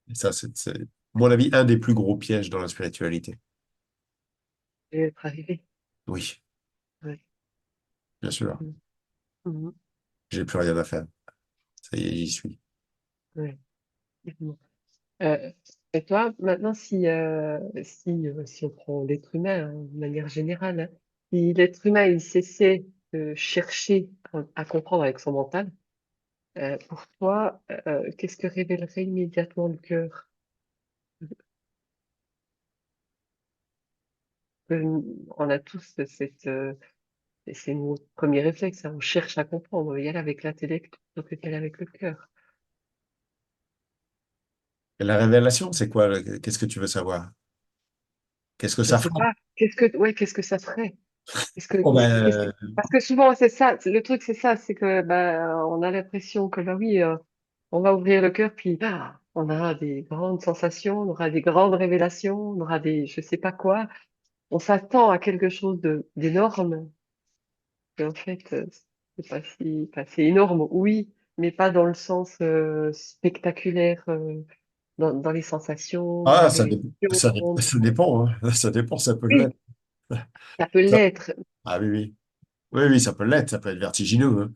Et ça, à mon avis, un des plus gros pièges dans la spiritualité. Et être arrivé. Oui, Ouais. bien sûr. Mhm, mhm, J'ai plus rien à faire. Ça y est, j'y suis. ouais. Mhm. Euh, et toi, maintenant, si on prend l'être humain hein, de manière générale, hein, si l'être humain il cessait de chercher à comprendre avec son mental, pour toi, qu'est-ce que révélerait immédiatement le cœur? On a tous c'est notre premier réflexe, hein, on cherche à comprendre, y aller avec l'intellect plutôt que d'y aller avec le cœur. Et la révélation, c'est quoi? Qu'est-ce que tu veux savoir? Qu'est-ce que Je ça sais fera? pas, qu'est-ce que ça ferait? Oh Parce que souvent, c'est ça, le truc, c'est ça, c'est que, bah, on a l'impression que, bah oui, on va ouvrir le cœur, puis, on aura des grandes sensations, on aura des grandes révélations, on aura je sais pas quoi. On s'attend à quelque chose d'énorme, et en fait, c'est pas si, enfin, c'est énorme, oui, mais pas dans le sens, spectaculaire, dans les sensations, dans les ah, révélations. ça dépend, hein. Ça dépend, ça peut l'être. Oui, ça peut Ça- l'être. Ah oui, oui. Oui, oui, ça peut être vertigineux, hein.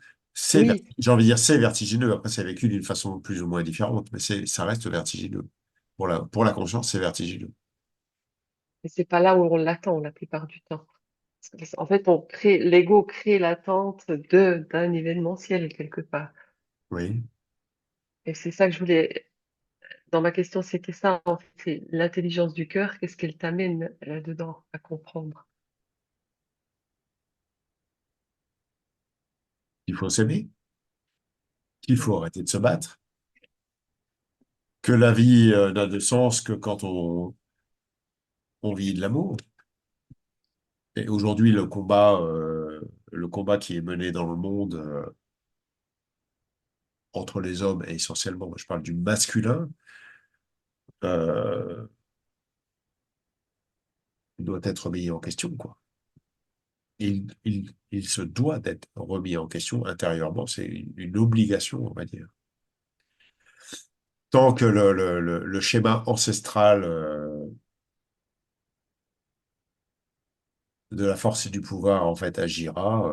Oui, J'ai envie de dire c'est vertigineux. Après, c'est vécu d'une façon plus ou moins différente, mais ça reste vertigineux. Pour la conscience, c'est vertigineux. mais c'est pas là où on l'attend la plupart du temps. En fait, l'ego crée l'attente d'un événementiel quelque part. Oui. Et c'est ça que je voulais, dans ma question, c'était ça, en fait, c'est l'intelligence du cœur, qu'est-ce qu'elle t'amène là-dedans à comprendre? Il faut s'aimer, qu'il faut Mhm. arrêter de se battre, que la vie n'a de sens que quand on vit de l'amour. Et aujourd'hui, le combat qui est mené dans le monde entre les hommes, et essentiellement, je parle du masculin, euh, doit être remis en question, quoi. Il se doit d'être remis en question intérieurement, c'est une obligation, on va dire. Tant que le schéma ancestral de la force et du pouvoir, en fait, agira,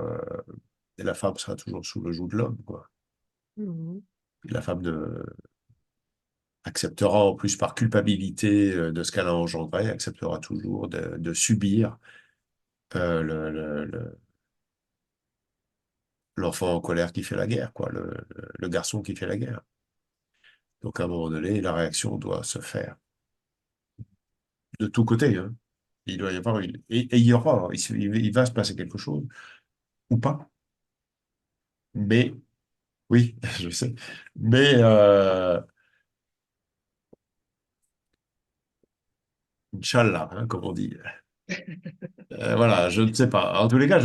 et la femme sera toujours sous le joug de l'homme, quoi. Mhm. La femme acceptera, en plus, par culpabilité de ce qu'elle a engendré, acceptera toujours de subir l'enfant en colère qui fait la guerre, quoi, le garçon qui fait la guerre. Donc, à un moment donné, la réaction doit se faire de tous côtés, hein. Il doit y avoir et il y aura, il va se passer quelque chose ou pas. Mais oui, je sais. Mais Inch'Allah, hein, comme on dit. Voilà, je ne sais pas. En tous les cas,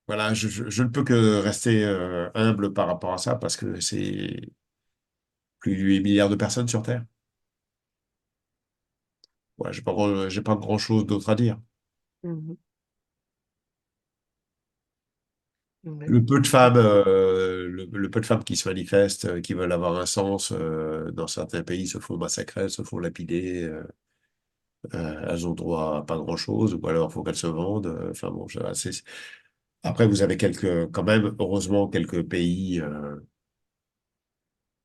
voilà, je ne peux que rester humble par rapport à ça parce que c'est plus de 8 milliards de personnes sur Terre. Ouais, j'ai pas grand-chose d'autre à dire. Mhm. Le Ouais. peu de femmes, le peu de femmes qui se manifestent, qui veulent avoir un sens, dans certains pays se font massacrer, se font lapider. Elles ont droit à pas grand-chose, ou alors il faut qu'elles se vendent. Enfin bon, après vous avez quand même, heureusement, quelques pays,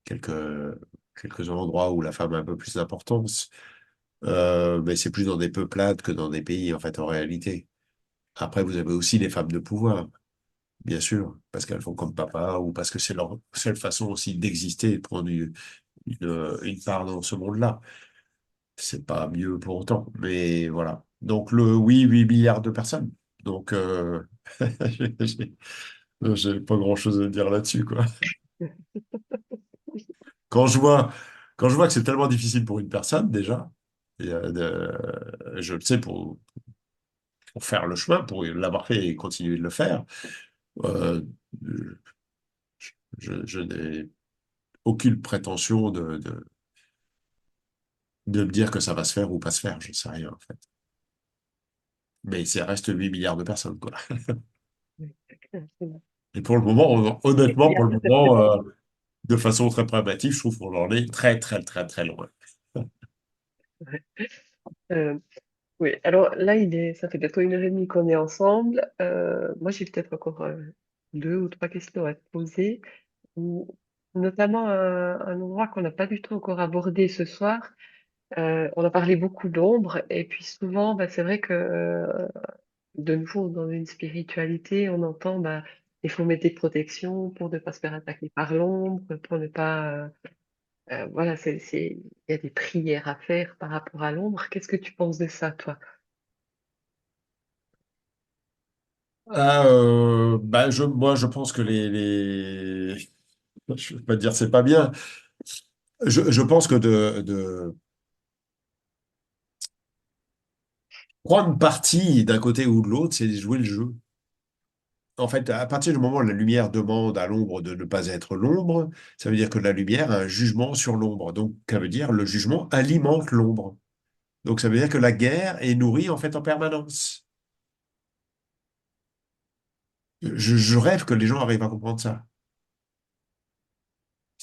quelques, quelques endroits où la femme a un peu plus d'importance. Mais c'est plus dans des peuplades que dans des pays, en fait, en réalité. Après, vous avez aussi les femmes de pouvoir, bien sûr, parce qu'elles font comme papa ou parce que c'est leur seule façon aussi d'exister et de prendre une part dans ce monde-là. C'est pas mieux pour autant, mais voilà. Donc le oui, 8 milliards de personnes. Donc j'ai j'ai- j'ai pas grand-chose à dire là-dessus, quoi. Quand je vois, quand je vois que c'est tellement difficile pour une personne, déjà, je le sais pour faire le chemin, pour l'avoir fait et continuer de le faire, euh, je n'ai aucune prétention de me dire que ça va se faire ou pas se faire, je sais rien, en fait. Mais ça reste 8 milliards de personnes, quoi. Ouais, c'est clair, c'est vrai. Et pour le moment, Il honnêtement, y a pour le peut-être moment, de façon très pragmatique, je trouve qu'on en est très, très, très, très loin. ouais. Euh, oui, alors là, ça fait bientôt 1 heure et demie qu'on est ensemble. Moi, j'ai peut-être encore 2 ou 3 questions à te poser, ou notamment un endroit qu'on n'a pas du tout encore abordé ce soir. On a parlé beaucoup d'ombre, et puis souvent, bah, c'est vrai que de nouveau, dans une spiritualité, on entend bah, il faut mettre des protections pour ne pas se faire attaquer par l'ombre, pour ne pas voilà, il y a des prières à faire par rapport à l'ombre. Qu'est-ce que tu penses de ça, toi? Moi, je pense que je vais pas dire c'est pas bien. Je pense que de prendre parti d'un côté ou de l'autre, c'est jouer le jeu. En fait, à partir du moment où la lumière demande à l'ombre de ne pas être l'ombre, ça veut dire que la lumière a un jugement sur l'ombre. Donc, ça veut dire le jugement alimente l'ombre. Donc, ça veut dire que la guerre est nourrie en fait en permanence. Je rêve que les gens arrivent à comprendre ça.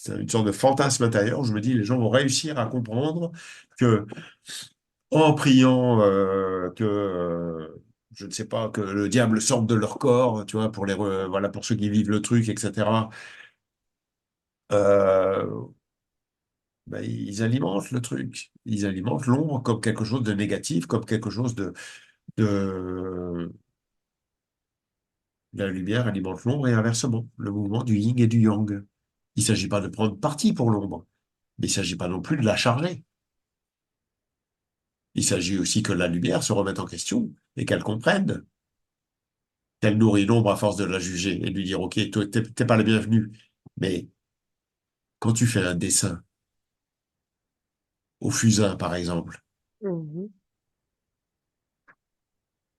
C'est une sorte de fantasme intérieur où je me dis, les gens vont réussir à comprendre que en priant je ne sais pas, que le diable sorte de leur corps, tu vois, voilà, pour ceux qui vivent le truc, etc. euh, ben, ils alimentent le truc. Ils alimentent l'ombre comme quelque chose de négatif, comme quelque chose de... La lumière alimente l'ombre et inversement, le mouvement du yin et du yang. Il ne s'agit pas de prendre parti pour l'ombre, mais il ne s'agit pas non plus de la charger. Il s'agit aussi que la lumière se remette en question et qu'elle comprenne qu'elle nourrit l'ombre à force de la juger et de lui dire, OK, toi, t'es pas le bienvenu. Mais quand tu fais un dessin au fusain, par exemple, Mhm.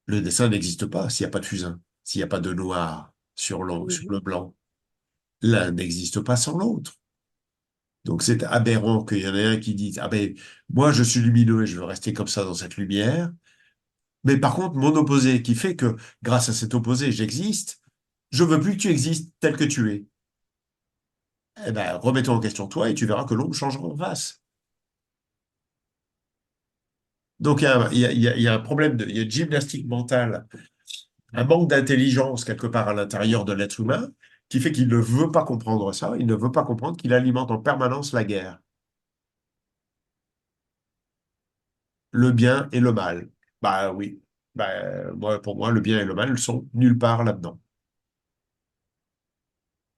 le dessin n'existe pas s'il n'y a pas de fusain, s'il n'y a pas de noir sur Mhm. le blanc. L'un n'existe pas sans l'autre. Donc c'est aberrant qu'il y en ait un qui dise, ah ben, moi je suis lumineux et je veux rester comme ça dans cette lumière. Mais par contre, mon opposé qui fait que grâce à cet opposé, j'existe, je veux plus que tu existes tel que tu es. Eh ben, remets-toi en question toi et tu verras que l'ombre changera en face. Donc il y a un problème il y a une gymnastique mentale, un manque d'intelligence quelque part à l'intérieur de l'être humain qui fait qu'il ne veut pas comprendre ça, il ne veut pas comprendre qu'il alimente en permanence la guerre, le bien et le mal. Bah oui, pour moi, le bien et le mal sont nulle part là-dedans.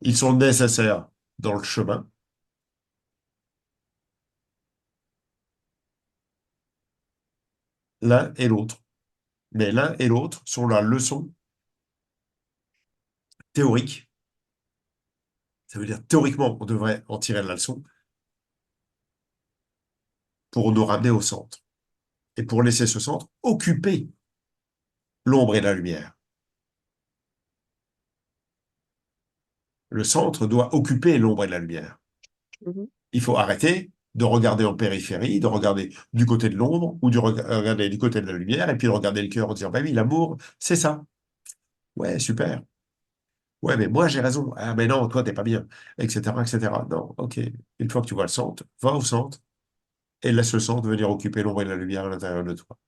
Ils sont nécessaires dans le chemin, l'un et l'autre. Mais l'un et l'autre sont la leçon théorique. Ça veut dire théoriquement, on devrait en tirer la leçon pour nous ramener au centre. Et pour laisser ce centre occuper l'ombre et la lumière. Le centre doit occuper l'ombre et la lumière. Mhm. Il faut arrêter de regarder en périphérie, de regarder du côté de l'ombre ou regarder du côté de la lumière et puis de regarder le cœur en disant, bah oui, l'amour, c'est ça. Ouais, super. Ouais, mais moi, j'ai raison. Ah, mais non, toi, t'es pas bien, etc., etc. Non, ok. Une fois que tu vois le centre, va au centre et laisse le centre venir occuper l'ombre et la lumière à l'intérieur de toi.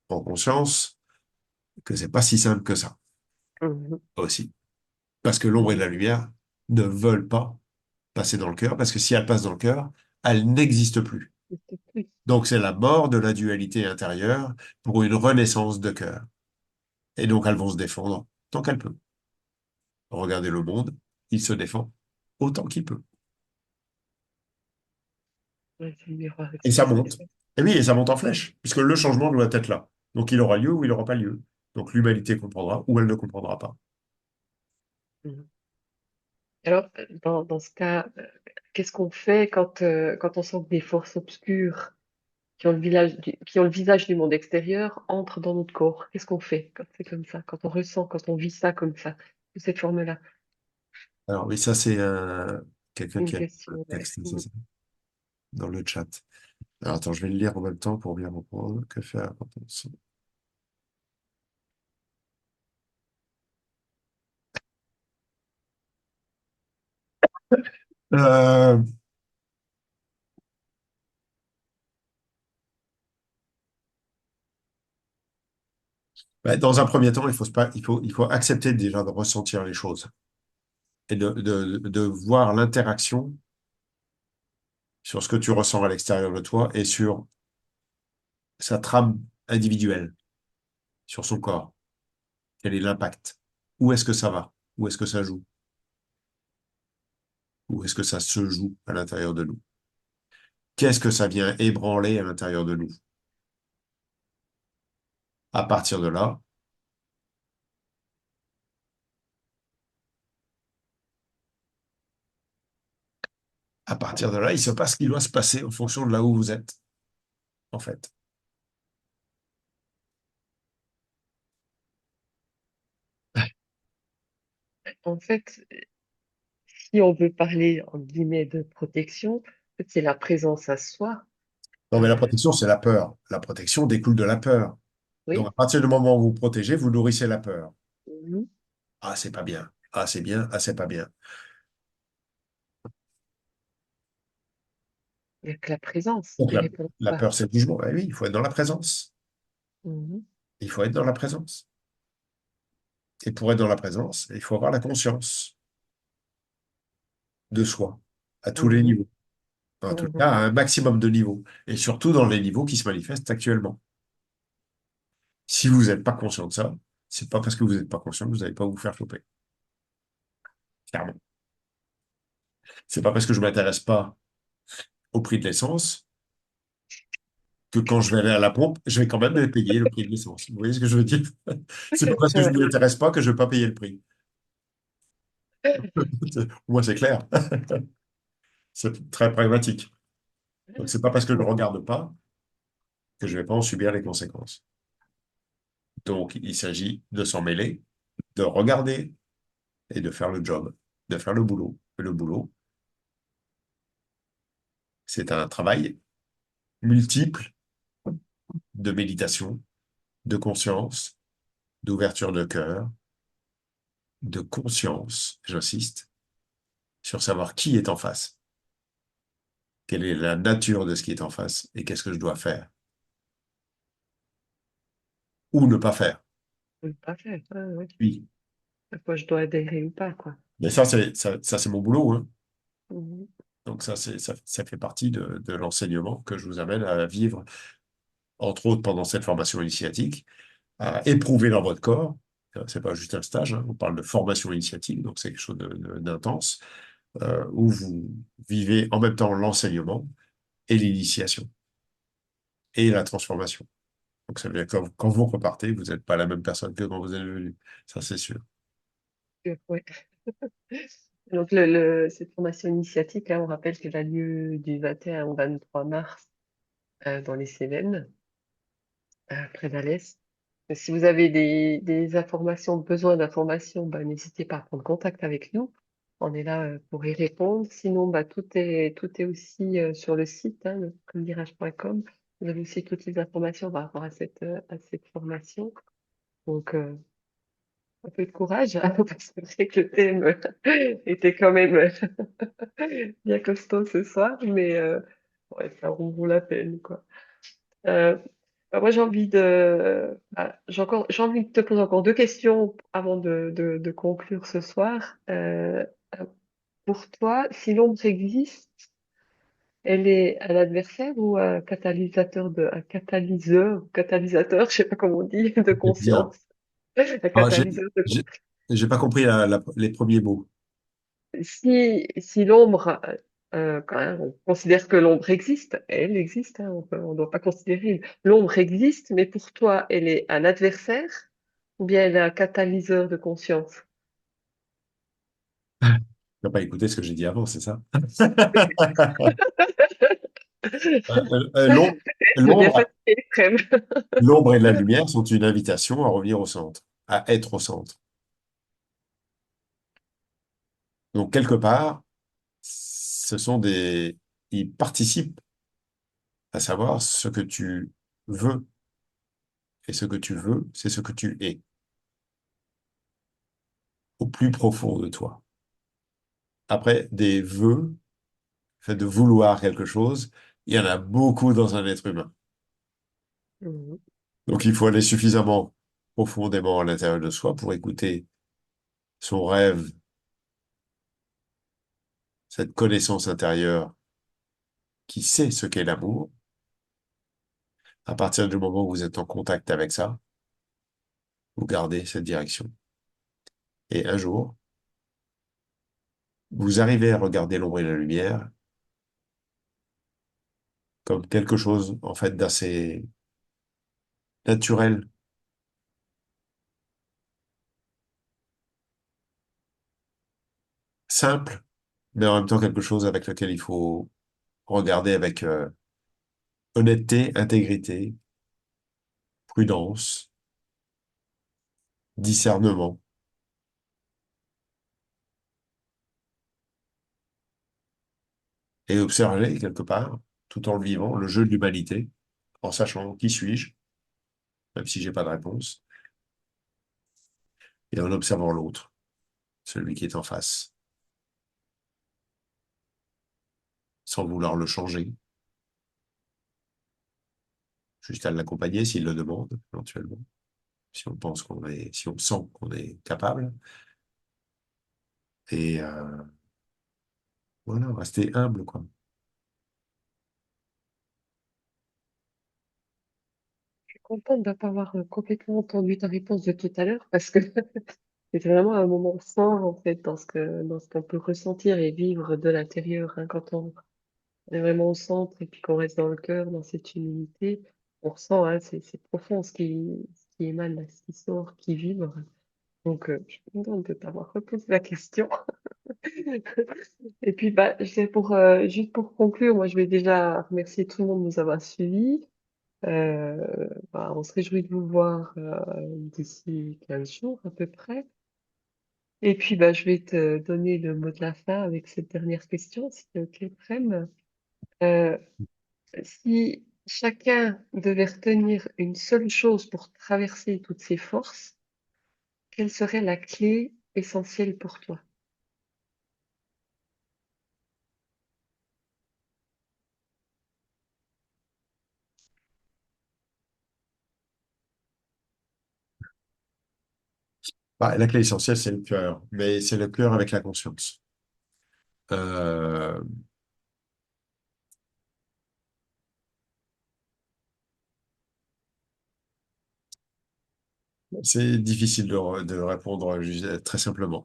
Prends conscience que c'est pas si simple que ça, Mhm. aussi. Parce que l'ombre et Mhm. la lumière ne veulent pas passer dans le cœur, parce que si elles passent dans le cœur, elles n'existent plus. Oui. Donc c'est la mort de la dualité intérieure pour une renaissance de cœur. Et donc elles vont se défendre tant qu'elles peuvent. Regardez le monde, il se défend autant qu'il peut. Ouais, c'est le miroir Et ça express. monte. Et oui, et ça monte en flèche, puisque le changement doit être là. Donc il aura lieu ou il n'aura pas lieu. Donc l'humanité comprendra ou elle ne comprendra pas. Mhm. Alors, dans ce cas, qu'est-ce qu'on fait quand on sent que des forces obscures qui ont le visage du monde extérieur entrent dans notre corps? Qu'est-ce qu'on fait quand c'est comme ça, quand on ressent, quand on vit ça comme ça, de cette forme-là? Alors oui, ça c'est quelqu'un Une qui a un question, ouais. texte, c'est Mhm. ça, dans le chat. Alors attends, je vais le lire en même temps pour bien comprendre. Que faire quand on sent... Euh, Dans un premier temps, il faut, se pas, il faut accepter déjà de ressentir les choses et de voir l'interaction sur ce que tu ressens à l'extérieur de toi et sur sa trame individuelle, sur son corps. Quel est l'impact? Où est-ce que ça va? Où est-ce que ça joue? Où est-ce que ça se joue à l'intérieur de nous? Qu'est-ce que ça vient ébranler à l'intérieur de nous? À partir de là, il se passe ce qui doit se passer en fonction de là où vous êtes, en fait. En fait, si on veut parler, en guillemets, de protection, en fait, c'est la présence à soi. Non, mais la Euh, protection, c'est la peur. La protection découle de la peur. Donc, oui. à partir du moment où vous protégez, vous nourrissez la peur. Mhm. Ah, c'est pas bien. Ah, c'est bien, ah, c'est pas bien. Il n'y a que la présence Donc qui répond la pas. peur, c'est le jugement. Eh oui, il faut être dans la présence. Mhm. Il faut être dans la présence. Et pour être dans la présence, il faut avoir la conscience de soi, à tous les Mhm. niveaux. En tout Mhm. cas, à un maximum de niveaux. Et surtout dans les niveaux qui se manifestent actuellement. Si vous n'êtes pas conscient de ça, c'est pas parce que vous n'êtes pas conscient que vous n'allez pas vous faire choper. Clairement. C'est pas parce que je m'intéresse pas au prix de l'essence que quand je vais aller à la pompe, je vais quand même payer le prix de l'essence. Vous voyez ce que je veux dire? C'est pas parce que je ne Ouais. m'y intéresse pas que je ne vais pas payer le prix. Moi, c'est clair. C'est très pragmatique. Donc, c'est pas parce que je ne regarde pas que je ne vais pas en subir les conséquences. Donc, il s'agit de s'en mêler, de regarder et de faire le job, de faire le boulot. Et le boulot, c'est un travail multiple de méditation, de conscience, d'ouverture de cœur, de conscience, j'insiste, sur savoir qui est en face, quelle est la nature de ce qui est en face et qu'est-ce que je dois faire ou ne pas faire. Oui, parfait. Ouais, ouais. Oui. À quoi je dois adhérer ou pas, quoi. Mais ça, c'est mon boulot, hein. Mhm. Donc ça fait partie de l'enseignement que je vous amène à vivre, entre autres pendant cette formation initiatique, à éprouver dans votre corps. C'est pas juste un stage, hein, on parle de formation initiatique, donc c'est quelque chose d'intense, où vous vivez en même temps l'enseignement et l'initiation et la transformation. Donc ça veut dire que quand vous repartez, vous n'êtes pas la même personne que quand vous êtes venu. Ça, c'est sûr. Ouais. Donc, cette formation initiatique, là, on rappelle qu'elle a lieu du 21 au 23 mars dans les Cévennes, près d'Alès. Si vous avez des informations, besoin d'informations, bah, n'hésitez pas à prendre contact avec nous. On est là pour y répondre. Sinon, bah, tout est aussi sur le site, hein, le comdirage.com. Vous avez aussi toutes les informations par rapport à cette formation. Donc, un peu de courage, hein, parce que c'est vrai que le thème était quand même bien costaud ce soir, mais ouais, ça en vaut la peine, quoi. Euh, Bah, moi, j'ai envie de te poser encore deux questions avant de conclure ce soir. Pour toi, si l'ombre existe, elle est un adversaire ou un catalyseur, je sais pas comment on dit, de Bien. conscience, un Ah, catalyseur de j'ai j'ai pas compris les premiers mots. si l'ombre, quand même, on considère que l'ombre existe, elle existe, hein, on ne doit pas considérer. L'ombre existe, mais pour toi, elle est un adversaire ou bien elle est un catalyseur de conscience? Tu n'as pas écouté ce que j'ai dit avant, c'est ça? L'ombre, Je viens l'ombre, fatiguée l'extrême. l'ombre et la lumière sont une invitation à revenir au centre, à être au centre. Donc, quelque part, ils participent à savoir ce que tu veux. Et ce que tu veux, c'est ce que tu es, au plus profond de toi. Après, des vœux, le fait de vouloir quelque chose, il y en a beaucoup dans un être humain. Mhm. Donc, il faut aller suffisamment profondément à l'intérieur de soi pour écouter son rêve, cette connaissance intérieure qui sait ce qu'est l'amour. À partir du moment où vous êtes en contact avec ça, vous gardez cette direction. Et un jour, vous arrivez à regarder l'ombre et la lumière comme quelque chose, en fait, d'assez naturel, simple, mais en même temps quelque chose avec lequel il faut regarder avec honnêteté, intégrité, prudence, discernement, et observer quelque part, tout en le vivant, le jeu de l'humanité, en sachant qui suis-je, même si j'ai pas de réponse, et en observant l'autre. celui qui est en face, sans vouloir le changer, juste à l'accompagner s'il le demande, éventuellement, si on sent qu'on est capable. Et voilà, rester humble, quoi. Je suis contente de ne pas avoir complètement entendu ta réponse de tout à l'heure parce que c'était vraiment un moment fort en fait dans ce qu'on peut ressentir et vivre de l'intérieur, hein, quand on est vraiment au centre et puis qu'on reste dans le cœur, dans cette humilité, on ressent, hein, c'est profond ce qui émane, là, ce qui sort, qui vibre. Donc, je suis contente de t'avoir reposé la question. Et puis, bah, juste pour conclure, moi, je vais déjà remercier tout le monde de nous avoir suivis. Bah, on se réjouit de vous voir d'ici 15 jours à peu près. Et puis, bah, je vais te donner le mot de la fin avec cette dernière question, si c'est OK, Prem. Euh, Si chacun devait retenir une seule chose pour traverser toutes ces forces, quelle serait la clé essentielle pour toi? Bah, la clé essentielle, c'est le cœur, mais c'est le cœur avec la conscience. Euh, c'est difficile de répondre très simplement.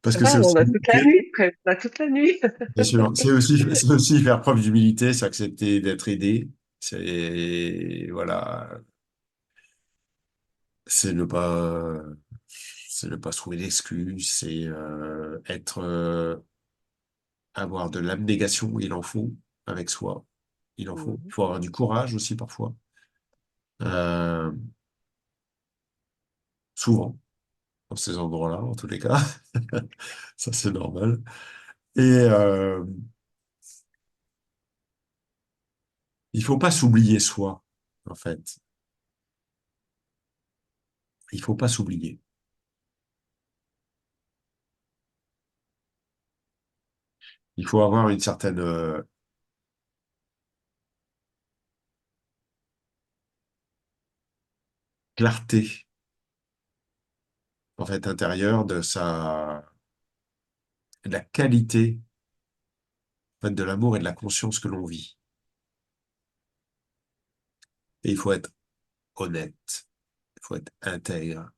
Parce Ça que va, c'est on aussi, a toute la nuit, presque, on a toute la nuit. bien sûr, c'est aussi faire preuve d'humilité, c'est accepter d'être aidé, c'est, voilà, c'est ne pas, c'est ne pas se trouver d'excuses, c'est avoir de l'abnégation, il en faut, avec soi, il en faut. Il Mhm. faut avoir du courage aussi parfois, euh, souvent, dans ces endroits-là, en tous les cas, ça c'est normal. Et il faut pas s'oublier soi, en fait. Il faut pas s'oublier. Il faut avoir une certaine clarté, en fait, intérieure de la qualité, en fait, de l'amour et de la conscience que l'on vit. Et il faut être honnête, il faut être intègre,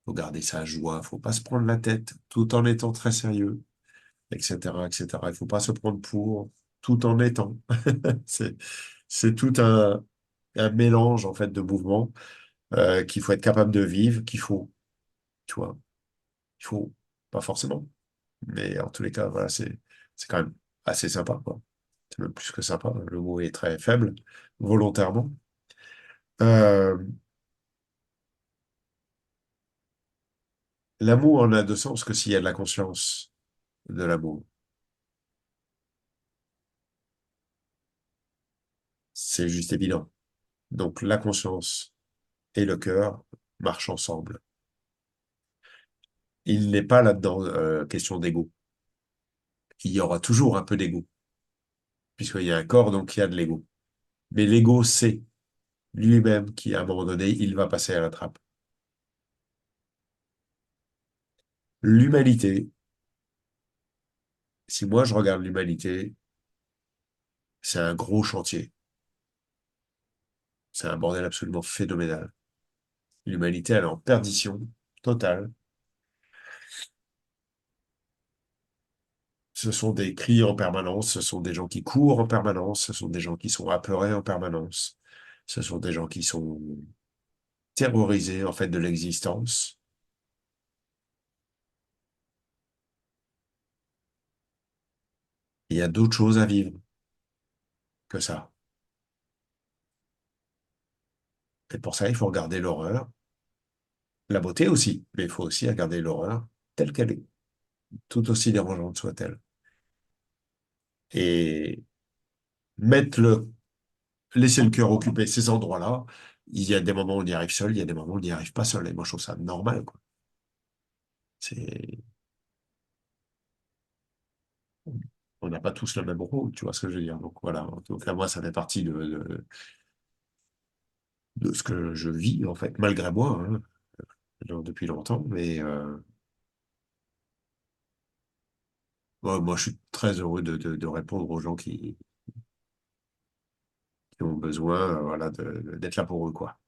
il faut garder sa joie, il faut pas se prendre la tête tout en étant très sérieux, etc., etc. Il faut pas se prendre pour tout en étant. C'est, c'est tout un mélange, en fait, de mouvements qu'il faut être capable de vivre, qu'il faut, tu vois, il faut, pas forcément, mais en tous les cas, voilà, c'est quand même assez sympa, quoi. C'est même plus que sympa, le mot est très faible, volontairement. Euh, L'amour n'a de sens que s'il y a de la conscience de l'amour. C'est juste évident. Donc la conscience et le cœur marchent ensemble. Il n'est pas là-dedans question d'ego. Il y aura toujours un peu d'ego, puisqu'il y a un corps, donc il y a de l'ego. Mais l'ego sait lui-même qu'à un moment donné, il va passer à la trappe. L'humanité, si moi je regarde l'humanité, c'est un gros chantier. C'est un bordel absolument phénoménal. L'humanité, elle est en perdition totale. Ce sont des cris en permanence, ce sont des gens qui courent en permanence, ce sont des gens qui sont apeurés en permanence, ce sont des gens qui sont terrorisés en fait de l'existence. Il y a d'autres choses à vivre que ça. Et pour ça, il faut regarder l'horreur, la beauté aussi, mais il faut aussi regarder l'horreur telle qu'elle est, tout aussi dérangeante soit-elle. Et mettre laisser le cœur occuper ces endroits-là. Il y a des moments où on y arrive seul, il y a des moments où on n'y arrive pas seul. Et moi, je trouve ça normal, quoi. C'est, on n'a pas tous le même rôle, tu vois ce que je veux dire. Donc voilà, en tout cas, moi, ça fait partie de ce que je vis, en fait, malgré moi, hein, depuis longtemps. Mais moi, je suis très heureux de répondre aux gens qui ont besoin, voilà, d'être là pour eux, quoi.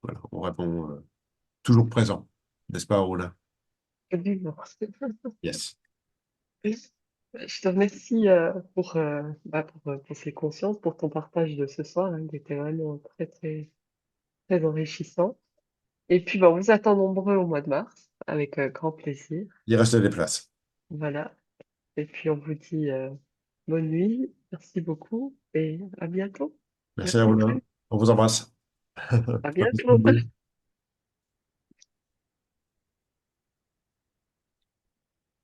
Voilà, on répond toujours présent, n'est-ce pas, Roland? Absolument. Yes. Je te remercie pour ces consciences, pour ton partage de ce soir, hein. Il était vraiment très, très, très enrichissant. Et puis, on vous attend nombreux au mois de mars, avec grand plaisir. Il reste des places. Voilà. Et puis, on vous dit bonne nuit. Merci beaucoup et à bientôt. Merci à Merci Roland. Chris. On vous embrasse. À bientôt.